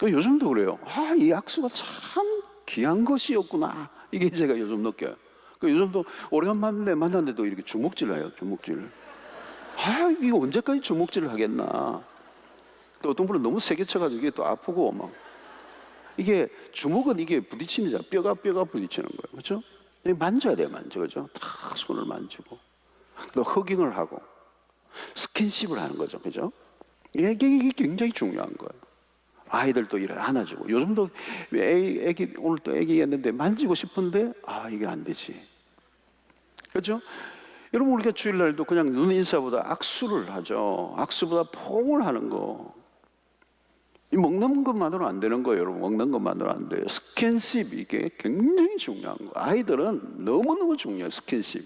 요즘도 그래요. 이 악수가 참 귀한 것이었구나. 이게 제가 요즘 느껴요. 요즘도 오래간만에 만났는데도 이렇게 주먹질 해요, 주먹질. 이게 언제까지 주먹질을 하겠나. 또 어떤 분은 너무 세게 쳐가지고 이게 또 아프고 이게 주먹은 이게 부딪히는 뼈가 부딪히는 거예요, 그렇죠? 만져야 돼요, 그죠? 다 손을 만지고 또 허깅을 하고 스킨십을 하는 거죠, 그죠? 이게 굉장히 중요한 거예요. 아이들도 이를 안아주고. 요즘도 오늘 또 애기 했는데 만지고 싶은데 이게 안 되지, 그렇죠? 여러분, 우리가 주일날도 그냥 눈 인사보다 악수를 하죠. 악수보다 포옹을 하는 거. 먹는 것만으로 안 되는 거예요, 여러분. 먹는 것만으로 안 돼요. 스킨십, 이게 굉장히 중요한 거예요. 아이들은 너무너무 중요해요, 스킨십.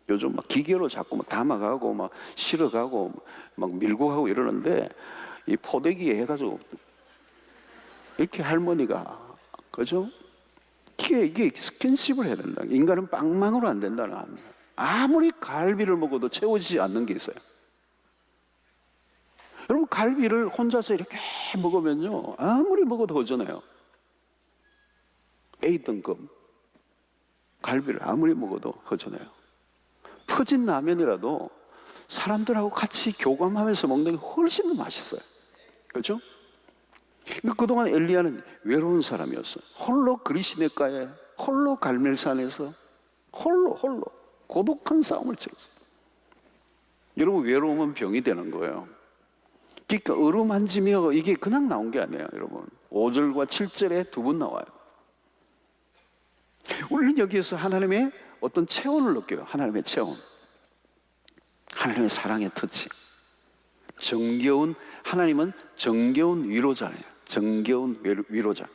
요즘 기계로 자꾸 담아가고 실어가고 밀고 가고 이러는데 이 포대기에 해가지고 이렇게 할머니가, 그죠? 이게 스킨십을 해야 된다. 인간은 빵망으로 안 된다는 겁니다. 아무리 갈비를 먹어도 채워지지 않는 게 있어요. 여러분, 갈비를 혼자서 이렇게 먹으면요, 아무리 먹어도 허전해요. A등급 갈비를 아무리 먹어도 허전해요. 퍼진 라면이라도 사람들하고 같이 교감하면서 먹는 게 훨씬 더 맛있어요, 그렇죠? 그동안 엘리야는 외로운 사람이었어요. 홀로 그리시네가에, 홀로 갈멜산에서 홀로 고독한 싸움을 치렀어요. 여러분, 외로움은 병이 되는 거예요. 그러니까 어루만지며 이게 그냥 나온 게 아니에요, 여러분. 5절과 7절에 두 번 나와요. 우리는 여기에서 하나님의 어떤 체온을 느껴요. 하나님의 체온, 하나님의 사랑의 터치. 하나님은 정겨운 위로자예요. 정겨운 위로자.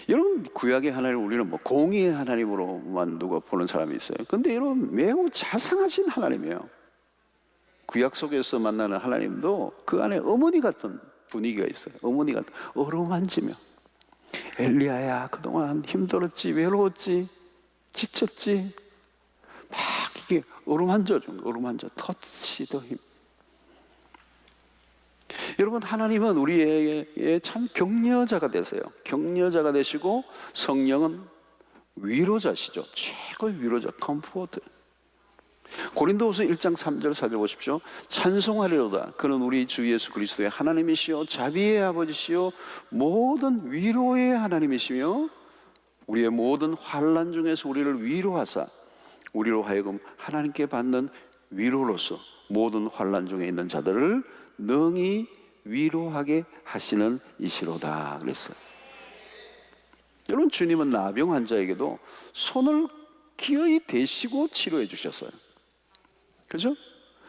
여러분, 구약의 하나님, 우리는 공의의 하나님으로만 누가 보는 사람이 있어요. 근데 여러분, 매우 자상하신 하나님이에요. 구약 속에서 만나는 하나님도 그 안에 어머니 같은 분위기가 있어요. 어머니 같은 어루만지며, 엘리야야 그동안 힘들었지, 외로웠지, 지쳤지, 막 이게 어루만져 준 거, 어루만져, 터치 더 힘. 여러분, 하나님은 우리에게 참 격려자가 되세요. 격려자가 되시고 성령은 위로자시죠. 최고의 위로자, 컴포트. 고린도후서 1장 3절 4절 보십시오. 찬송하리로다. 그는 우리 주 예수 그리스도의 하나님이시요 자비의 아버지시요 모든 위로의 하나님이시며 우리의 모든 환난 중에서 우리를 위로하사 우리로 하여금 하나님께 받는 위로로서 모든 환난 중에 있는 자들을 능히 위로하게 하시는 이시로다 그랬어요. 여러분, 주님은 나병 환자에게도 손을 기어이 대시고 치료해 주셨어요. 그렇죠?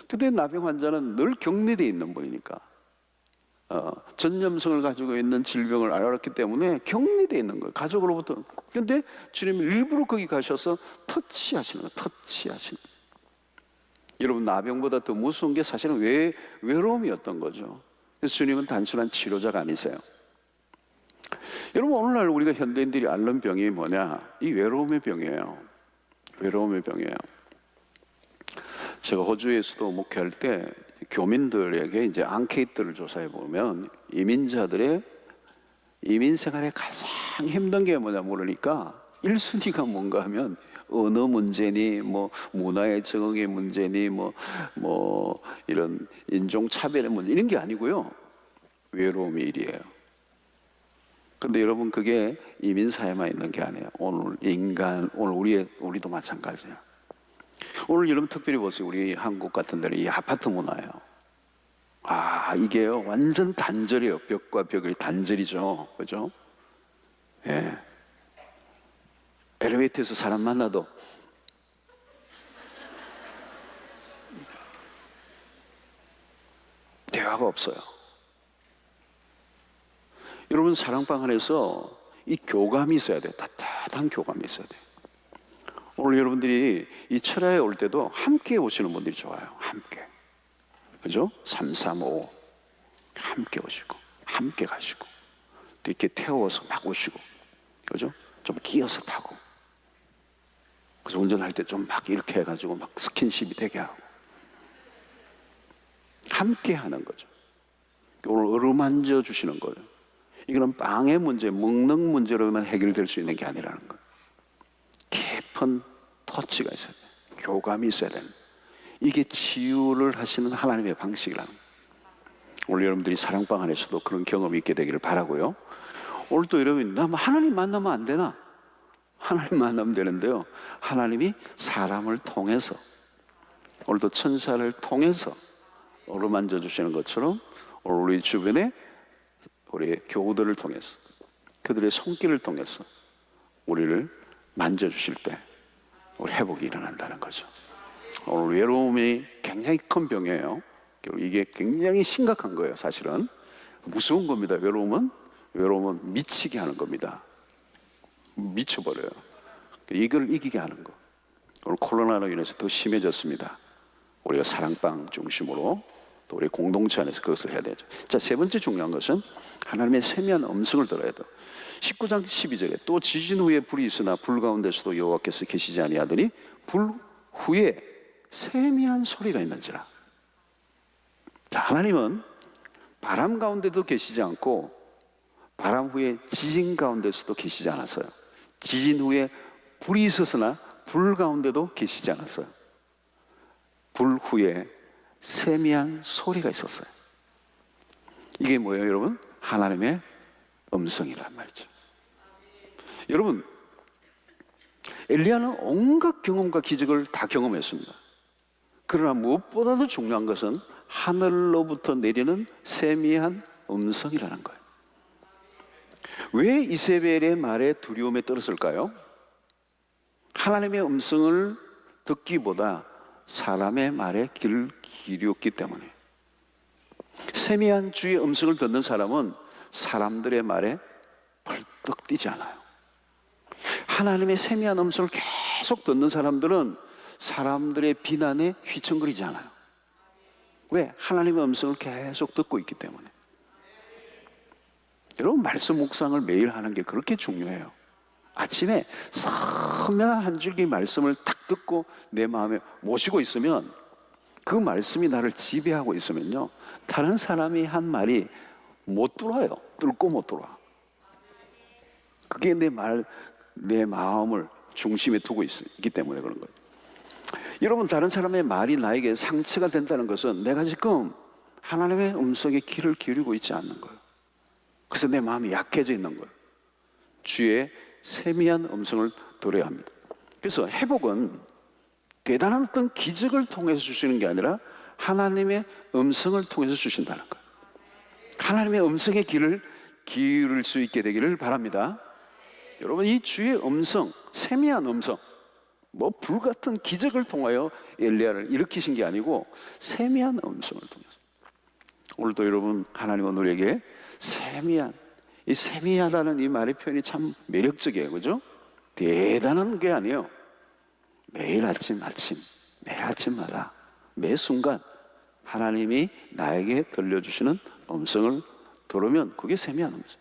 근데 나병 환자는 늘 격리되어 있는 분이니까 전염성을 가지고 있는 질병을 알았기 때문에 격리되어 있는 거예요. 가족으로부터. 근데 주님이 일부러 거기 가셔서 터치하시는 거예요. 터치하시는 거예요. 여러분, 나병보다 더 무서운 게 사실은 외로움이었던 거죠. 그래서 주님은 단순한 치료자가 아니세요. 여러분, 오늘날 우리가 현대인들이 앓는 병이 뭐냐? 이 외로움의 병이에요. 외로움의 병이에요. 제가 호주에서도 목회할 때 교민들에게 이제 앙케이트를 조사해 보면 이민자들의 이민 생활에 가장 힘든 게 뭐냐 물으니까 1순위가 뭔가 하면 언어 문제니 뭐 문화의 적응의 문제니 뭐 이런 인종 차별의 문제 이런 게 아니고요. 외로움이 1위예요. 근데 여러분, 그게 이민 사회만 있는 게 아니에요. 오늘 우리도 마찬가지예요. 오늘 여러분 특별히 보세요. 우리 한국 같은 데는 이 아파트 문화예요. 이게요 완전 단절이에요. 벽과 벽이 단절이죠. 그죠? 예. 엘리베이터에서 사람 만나도 대화가 없어요. 여러분, 사랑방 안에서 이 교감이 있어야 돼요. 따뜻한 교감이 있어야 돼요. 오늘 여러분들이 이 철야에 올 때도 함께 오시는 분들이 좋아요. 함께. 그죠? 335 함께 오시고 함께 가시고 또 이렇게 태워서 막 오시고, 그죠? 좀 끼어서 타고, 그래서 운전할 때 좀 막 이렇게 해가지고 막 스킨십이 되게 하고 함께 하는 거죠. 오늘 어루만져 주시는 거예요. 이거는 빵의 문제, 먹는 문제로만 해결될 수 있는 게 아니라는 거예요. 깊은 터치가 있어야 돼요. 교감이 있어야 돼요. 이게 치유를 하시는 하나님의 방식이라는 거예요. 오늘 여러분들이 사랑방 안에서도 그런 경험이 있게 되기를 바라고요. 오늘 또 여러분이 나 하나님 만나면 안 되나? 하나님 만나면 되는데요. 하나님이 사람을 통해서, 오늘도 천사를 통해서 어루만져 주시는 것처럼 오늘 우리 주변에 우리 교우들을 통해서, 그들의 손길을 통해서 우리를 만져주실 때 우리 회복이 일어난다는 거죠. 오늘 외로움이 굉장히 큰 병이에요. 이게 굉장히 심각한 거예요. 사실은 무서운 겁니다. 외로움은 미치게 하는 겁니다. 미쳐버려요. 이걸 이기게 하는 거. 오늘 코로나로 인해서 더 심해졌습니다. 우리가 사랑방 중심으로 또 우리 공동체 안에서 그것을 해야 되죠. 자, 세 번째 중요한 것은 하나님의 세미한 음성을 들어야 돼요. 19장 12절에 또 지진 후에 불이 있으나 불 가운데서도 여호와께서 계시지 아니하더니 불 후에 세미한 소리가 있는지라. 자, 하나님은 바람 가운데도 계시지 않고 바람 후에 지진 가운데서도 계시지 않았어요. 지진 후에 불이 있었으나 불 가운데도 계시지 않았어요. 불 후에 세미한 소리가 있었어요. 이게 뭐예요, 여러분? 하나님의 음성이란 말이죠. 여러분, 엘리야는 온갖 경험과 기적을 다 경험했습니다. 그러나 무엇보다도 중요한 것은 하늘로부터 내리는 세미한 음성이라는 거예요. 왜 이세벨의 말에 두려움에 떨었을까요? 하나님의 음성을 듣기보다 사람의 말에 귀를 기울였기 때문에. 세미한 주의 음성을 듣는 사람은 사람들의 말에 벌떡 뛰지 않아요. 하나님의 세미한 음성을 계속 듣는 사람들은 사람들의 비난에 휘청거리지 않아요. 왜? 하나님의 음성을 계속 듣고 있기 때문에. 여러분, 말씀 묵상을 매일 하는 게 그렇게 중요해요. 아침에 선명한 한 줄기 말씀을 딱 듣고 내 마음에 모시고 있으면, 그 말씀이 나를 지배하고 있으면요, 다른 사람이 한 말이 못 들어요. 뚫고 못 들어와. 그게 내 마음을 중심에 두고 있기 때문에 그런 거예요. 여러분, 다른 사람의 말이 나에게 상처가 된다는 것은 내가 지금 하나님의 음성에 귀를 기울이고 있지 않는 거예요. 그래서 내 마음이 약해져 있는 거예요. 주의 세미한 음성을 들어야 합니다. 그래서 회복은 대단한 어떤 기적을 통해서 주시는 게 아니라 하나님의 음성을 통해서 주신다는 거예요. 하나님의 음성에 귀를 기울일 수 있게 되기를 바랍니다. 여러분, 이 주의 음성, 세미한 음성, 뭐 불같은 기적을 통하여 엘리야를 일으키신 게 아니고 세미한 음성을 통해서. 오늘도 여러분, 하나님은 우리에게 이 세미하다는 이 말의 표현이 참 매력적이에요. 그죠? 대단한 게 아니에요. 매일 아침마다 매 순간 하나님이 나에게 들려주시는 음성을 들으면 그게 세미한 음성.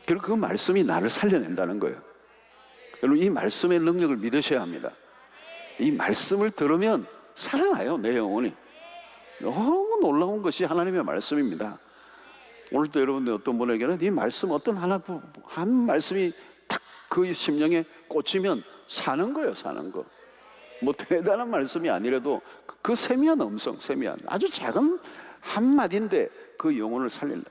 그리고 그 말씀이 나를 살려낸다는 거예요. 여러분, 이 말씀의 능력을 믿으셔야 합니다. 이 말씀을 들으면 살아나요, 내 영혼이. 너무 놀라운 것이 하나님의 말씀입니다. 오늘도 여러분들 어떤 분에게는 이 말씀, 어떤 한 말씀이 딱 그 심령에 꽂히면 사는 거예요, 사는 거. 뭐 대단한 말씀이 아니라도 그 세미한 음성, 세미한 아주 작은 한마디인데 그 영혼을 살린다.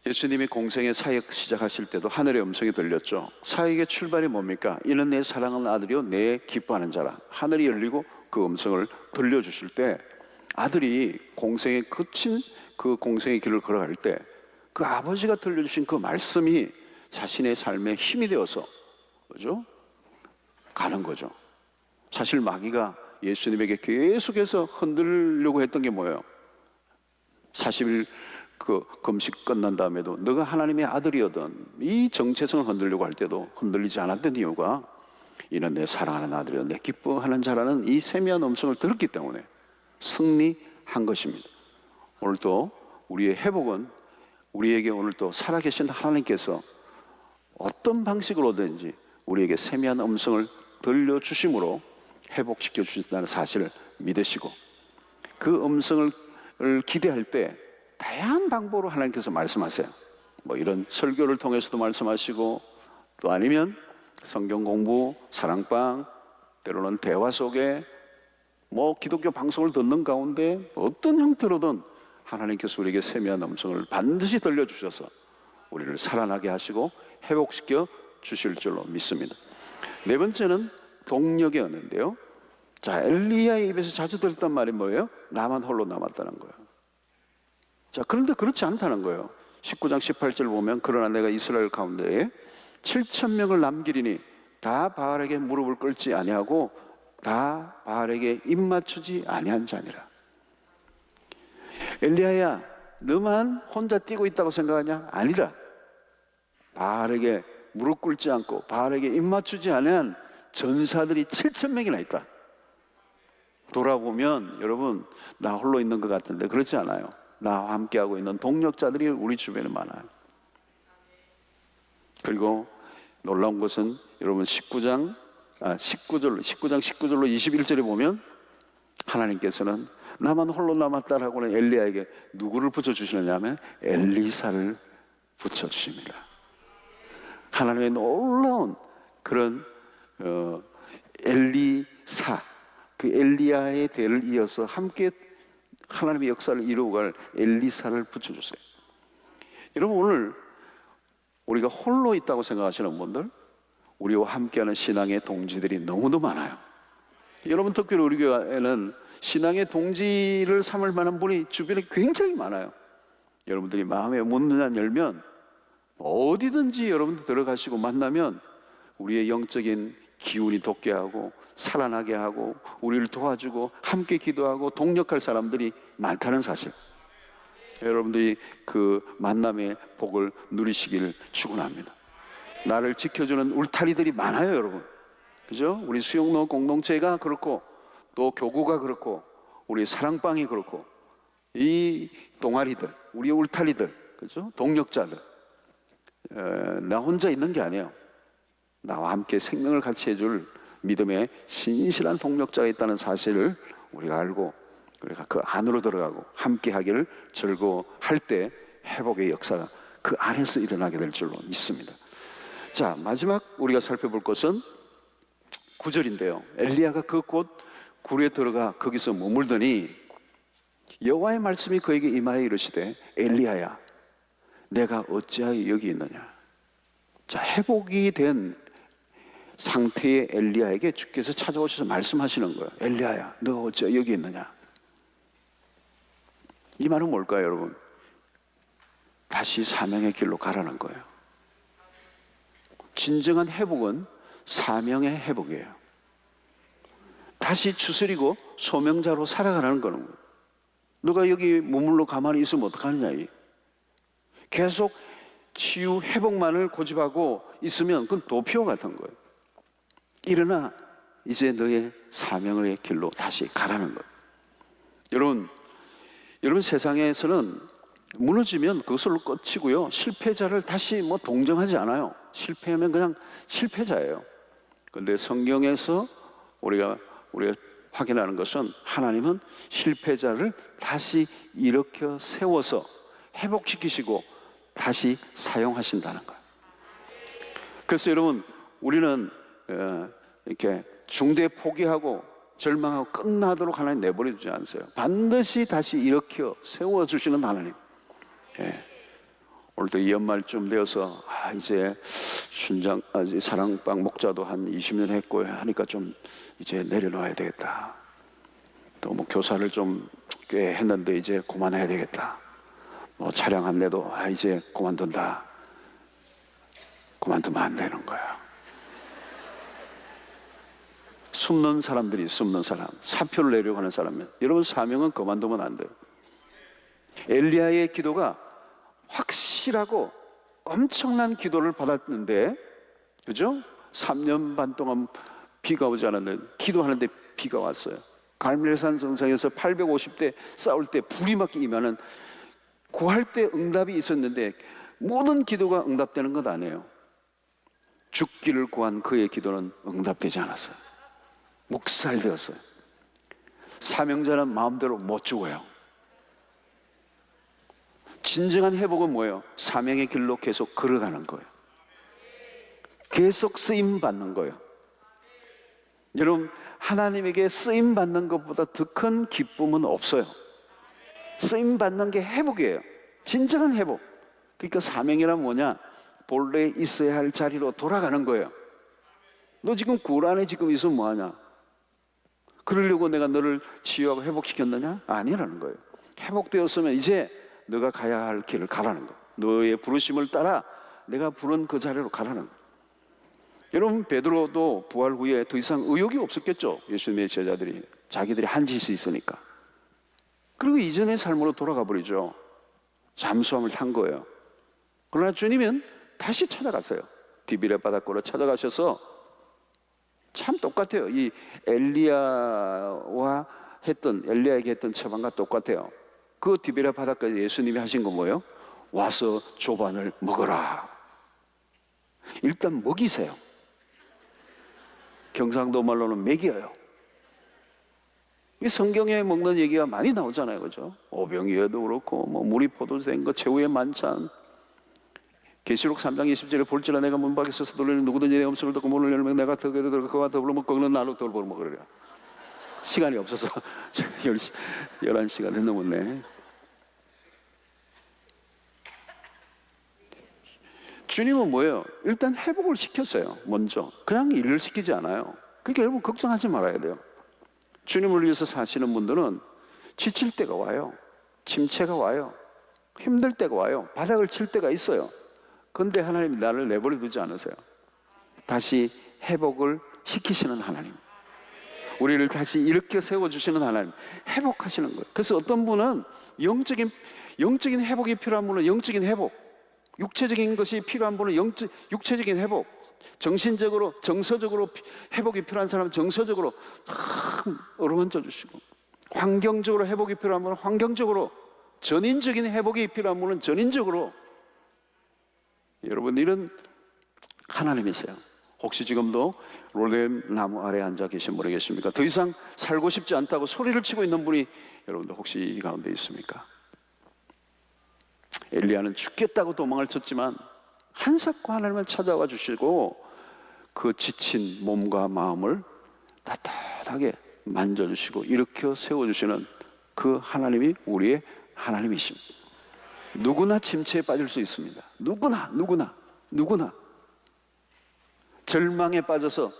예수님이 공생의 사역 시작하실 때도 하늘의 음성이 들렸죠. 사역의 출발이 뭡니까? 이는 내 사랑하는 아들이요 내 기뻐하는 자라. 하늘이 열리고 그 음성을 들려주실 때, 아들이 공생에 거친 그 공생의 길을 걸어갈 때 그 아버지가 들려주신 그 말씀이 자신의 삶에 힘이 되어서, 그죠? 가는 거죠. 사실 마귀가 예수님에게 계속해서 흔들려고 했던 게 뭐예요? 40일 그 금식 끝난 다음에도 너가 하나님의 아들이거든, 이 정체성을 흔들려고 할 때도 흔들리지 않았던 이유가 이는 내 사랑하는 아들이여 내 기뻐하는 자라는 이 세미한 음성을 들었기 때문에 승리한 것입니다. 오늘도 우리의 회복은 우리에게 오늘도 살아계신 하나님께서 어떤 방식으로든지 우리에게 세미한 음성을 들려주심으로 회복시켜 주신다는 사실을 믿으시고, 그 음성을 기대할 때 다양한 방법으로 하나님께서 말씀하세요. 뭐 이런 설교를 통해서도 말씀하시고, 또 아니면 성경 공부, 사랑방, 때로는 대화 속에 뭐 기독교 방송을 듣는 가운데 어떤 형태로든 하나님께서 우리에게 세미한 음성을 반드시 들려주셔서 우리를 살아나게 하시고 회복시켜 주실 줄로 믿습니다. 네 번째는 동력의 언어인데요. 자, 엘리야의 입에서 자주 들었던 말이 뭐예요? 나만 홀로 남았다는 거예요. 자, 그런데 그렇지 않다는 거예요. 19장 18절 보면 그러나 내가 이스라엘 가운데에 7,000명을 남기리니 다 바알에게 무릎을 꿇지 아니하고 다 바알에게 입 맞추지 아니한 자니라. 엘리야야, 너만 혼자 뛰고 있다고 생각하냐? 아니다. 바알에게 무릎 꿇지 않고 바알에게 입 맞추지 않은 전사들이 7,000명이나 있다. 돌아보면 여러분, 나 홀로 있는 것 같은데 그렇지 않아요. 나와 함께하고 있는 동력자들이 우리 주변에 많아요. 그리고 놀라운 것은 여러분 19장 19절로 21절에 보면 하나님께서는 나만 홀로 남았다라고는 엘리야에게 누구를 붙여주시느냐 하면 엘리사를 붙여주십니다. 하나님의 놀라운 그런 엘리사, 그 엘리야의 대를 이어서 함께 하나님의 역사를 이루어갈 엘리사를 붙여주세요. 여러분, 오늘 우리가 홀로 있다고 생각하시는 분들, 우리와 함께하는 신앙의 동지들이 너무도 많아요. 여러분, 특별히 우리 교회에는 신앙의 동지를 삼을 만한 분이 주변에 굉장히 많아요. 여러분들이 마음의 문만 열면 어디든지 여러분들 들어가시고 만나면 우리의 영적인 기운이 돋게 하고 살아나게 하고 우리를 도와주고 함께 기도하고 동력할 사람들이 많다는 사실, 여러분들이 그 만남의 복을 누리시기를 축원합니다. 나를 지켜주는 울타리들이 많아요, 여러분. 그죠? 우리 수용로 공동체가 그렇고, 또 교구가 그렇고, 우리 사랑방이 그렇고, 이 동아리들, 우리 울타리들, 그죠? 동력자들, 나 혼자 있는 게 아니에요. 나와 함께 생명을 같이 해줄 믿음의 신실한 동력자가 있다는 사실을 우리가 알고, 우리가 그 안으로 들어가고 함께 하기를 즐거워할 때 회복의 역사가 그 안에서 일어나게 될 줄로 믿습니다. 자, 마지막 우리가 살펴볼 것은 9절인데요. 엘리야가 그 곳 굴에 들어가 거기서 머물더니 여호와의 말씀이 그에게 임하여 이르시되 엘리야야 내가 어찌하여 여기 있느냐. 자, 회복이 된 상태의 엘리야에게 주께서 찾아오셔서 말씀하시는 거예요. 엘리야야 너 어찌 여기 있느냐. 이 말은 뭘까요, 여러분? 다시 사명의 길로 가라는 거예요. 진정한 회복은 사명의 회복이에요. 다시 추스리고 소명자로 살아가는 거는 거예요. 너가 여기 머물러 가만히 있으면 어떡하느냐. 계속 치유 회복만을 고집하고 있으면 그건 도피오 같은 거예요. 일어나 이제 너의 사명의 길로 다시 가라는 거예요. 여러분 세상에서는 무너지면 그것으로 끝이고요. 실패자를 다시 동정하지 않아요. 실패하면 그냥 실패자예요. 그런데 성경에서 우리가 확인하는 것은 하나님은 실패자를 다시 일으켜 세워서 회복시키시고 다시 사용하신다는 거예요. 그래서 여러분 우리는 이렇게 중대 포기하고 절망하고 끝나도록 하나님 내버려두지 않으세요. 반드시 다시 일으켜 세워주시는 하나님. 오늘도 이 연말쯤 되어서 이제 사랑방 목자도 한 20년 했고 하니까 좀 이제 내려놓아야 되겠다. 또 교사를 좀 꽤 했는데 이제 그만해야 되겠다. 촬영 안내도 이제 그만둔다. 그만두면 안 되는 거야. 숨는 사람들이 숨는 사람, 사표를 내려고 하는 사람이면 여러분 사명은 그만두면 안 돼요. 엘리야의 기도가 확실하고 엄청난 기도를 받았는데, 그죠? 3년 반 동안 비가 오지 않았는데 기도하는데 비가 왔어요. 갈멜산 정상에서 850대 싸울 때 불이 막 임하는 구할 때 응답이 있었는데 모든 기도가 응답되는 것 아니에요. 죽기를 구한 그의 기도는 응답되지 않았어요. 묵살되었어요. 사명자는 마음대로 못 죽어요. 진정한 회복은 뭐예요? 사명의 길로 계속 걸어가는 거예요. 계속 쓰임 받는 거예요. 여러분 하나님에게 쓰임 받는 것보다 더 큰 기쁨은 없어요. 쓰임 받는 게 회복이에요. 진정한 회복. 그러니까 사명이란 뭐냐? 본래 있어야 할 자리로 돌아가는 거예요. 너 지금 굴 안에 지금 있으면 뭐하냐? 그러려고 내가 너를 치유하고 회복시켰느냐? 아니라는 거예요. 회복되었으면 이제 너가 가야 할 길을 가라는 거예요. 너의 부르심을 따라 내가 부른 그 자리로 가라는 거예요. 여러분 베드로도 부활 후에 더 이상 의욕이 없었겠죠. 예수님의 제자들이 자기들이 한 짓이 있으니까. 그리고 이전의 삶으로 돌아가 버리죠. 잠수함을 탄 거예요. 그러나 주님은 다시 찾아갔어요. 디비랴 바닷가로 찾아가셔서 참 똑같아요. 이 엘리야에게 했던 처방과 똑같아요. 그 디비랴 바닷가에 예수님이 하신 건 뭐예요? 와서 조반을 먹어라. 일단 먹이세요. 경상도 말로는 먹여요. 이 성경에 먹는 얘기가 많이 나오잖아요, 그죠? 오병이어도 그렇고, 물이 포도된 거, 최후의 만찬. 계시록 3장 20절에 볼지라 내가 문 밖에 서서 돌리는 누구든지 내 음성을 듣고 문을 열면 내가 그와 더불어 먹고 그는 나로 더불어 먹으리라. 시간이 없어서 11시간 넘었네. 주님은 뭐예요? 일단 회복을 시켰어요. 먼저 그냥 일을 시키지 않아요. 그러니까 여러분 걱정하지 말아야 돼요. 주님을 위해서 사시는 분들은 지칠 때가 와요. 침체가 와요. 힘들 때가 와요. 바닥을 칠 때가 있어요. 그런데 하나님이 나를 내버려 두지 않으세요. 다시 회복을 시키시는 하나님, 우리를 다시 일으켜 세워주시는 하나님, 회복하시는 거예요. 그래서 어떤 분은 영적인 회복이 필요한 분은 영적인 회복, 육체적인 것이 필요한 분은 육체적인 회복, 정신적으로, 정서적으로 회복이 필요한 사람은 정서적으로 어루만져 주시고, 환경적으로 회복이 필요한 분은 환경적으로, 전인적인 회복이 필요한 분은 전인적으로. 여러분, 이런 하나님이세요. 혹시 지금도 롤렘 나무 아래 앉아 계신 분이 계십니까? 더 이상 살고 싶지 않다고 소리를 치고 있는 분이 여러분들 혹시 이 가운데 있습니까? 엘리야는 죽겠다고 도망을 쳤지만 한사코 하나님을 찾아와 주시고 그 지친 몸과 마음을 따뜻하게 만져주시고 일으켜 세워주시는 그 하나님이 우리의 하나님이십니다. 누구나 침체에 빠질 수 있습니다. 누구나 절망에 빠져서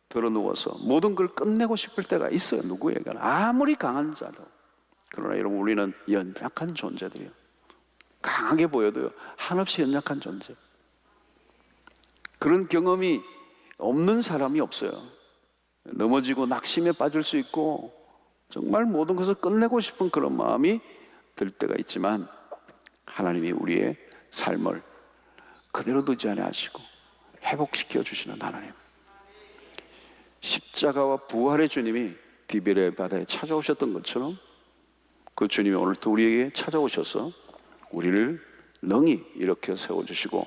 드러누워서 모든 걸 끝내고 싶을 때가 있어요. 누구에게나, 아무리 강한 자도. 그러나 여러분, 우리는 연약한 존재들이에요. 강하게 보여도요, 한없이 연약한 존재. 그런 경험이 없는 사람이 없어요. 넘어지고 낙심에 빠질 수 있고 정말 모든 것을 끝내고 싶은 그런 마음이 들 때가 있지만, 하나님이 우리의 삶을 그대로 두지 아니하시고 회복시켜 주시는 하나님, 십자가와 부활의 주님이 디베레 바다에 찾아오셨던 것처럼 그 주님이 오늘도 우리에게 찾아오셔서 우리를 능히 일으켜 세워주시고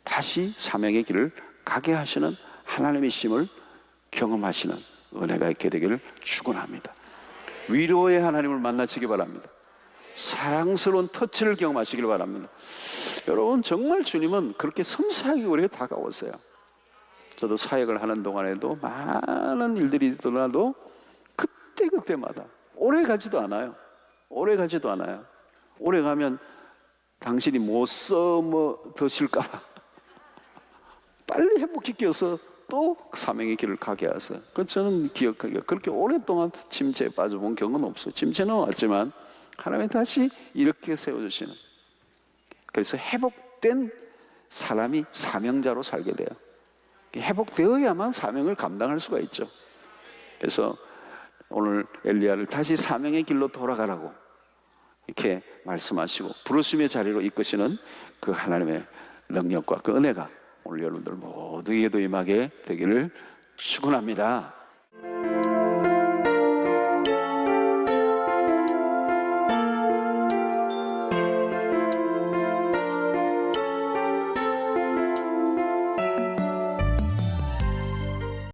다시 사명의 길을 가게 하시는 하나님이심을 경험하시는 은혜가 있게 되기를 축원합니다. 위로의 하나님을 만나시기 바랍니다. 사랑스러운 터치를 경험하시길 바랍니다. 여러분, 정말 주님은 그렇게 섬세하게 우리에게 다가오세요. 저도 사역을 하는 동안에도 많은 일들이 있더라도 그때마다 오래 가지도 않아요. 오래 가면 당신이 못 드실까 봐 빨리 회복시켜서 또 사명의 길을 가게 하세요. 저는 기억하기가, 그렇게 오랫동안 침체에 빠져본 경험은 없어요. 침체는 왔지만 하나님이 다시 이렇게 세워주시는, 그래서 회복된 사람이 사명자로 살게 돼요. 회복되어야만 사명을 감당할 수가 있죠. 그래서 오늘 엘리야를 다시 사명의 길로 돌아가라고 이렇게 말씀하시고 부르심의 자리로 이끄시는 그 하나님의 능력과 그 은혜가 오늘 여러분들 모두에게도 임하게 되기를 축원합니다.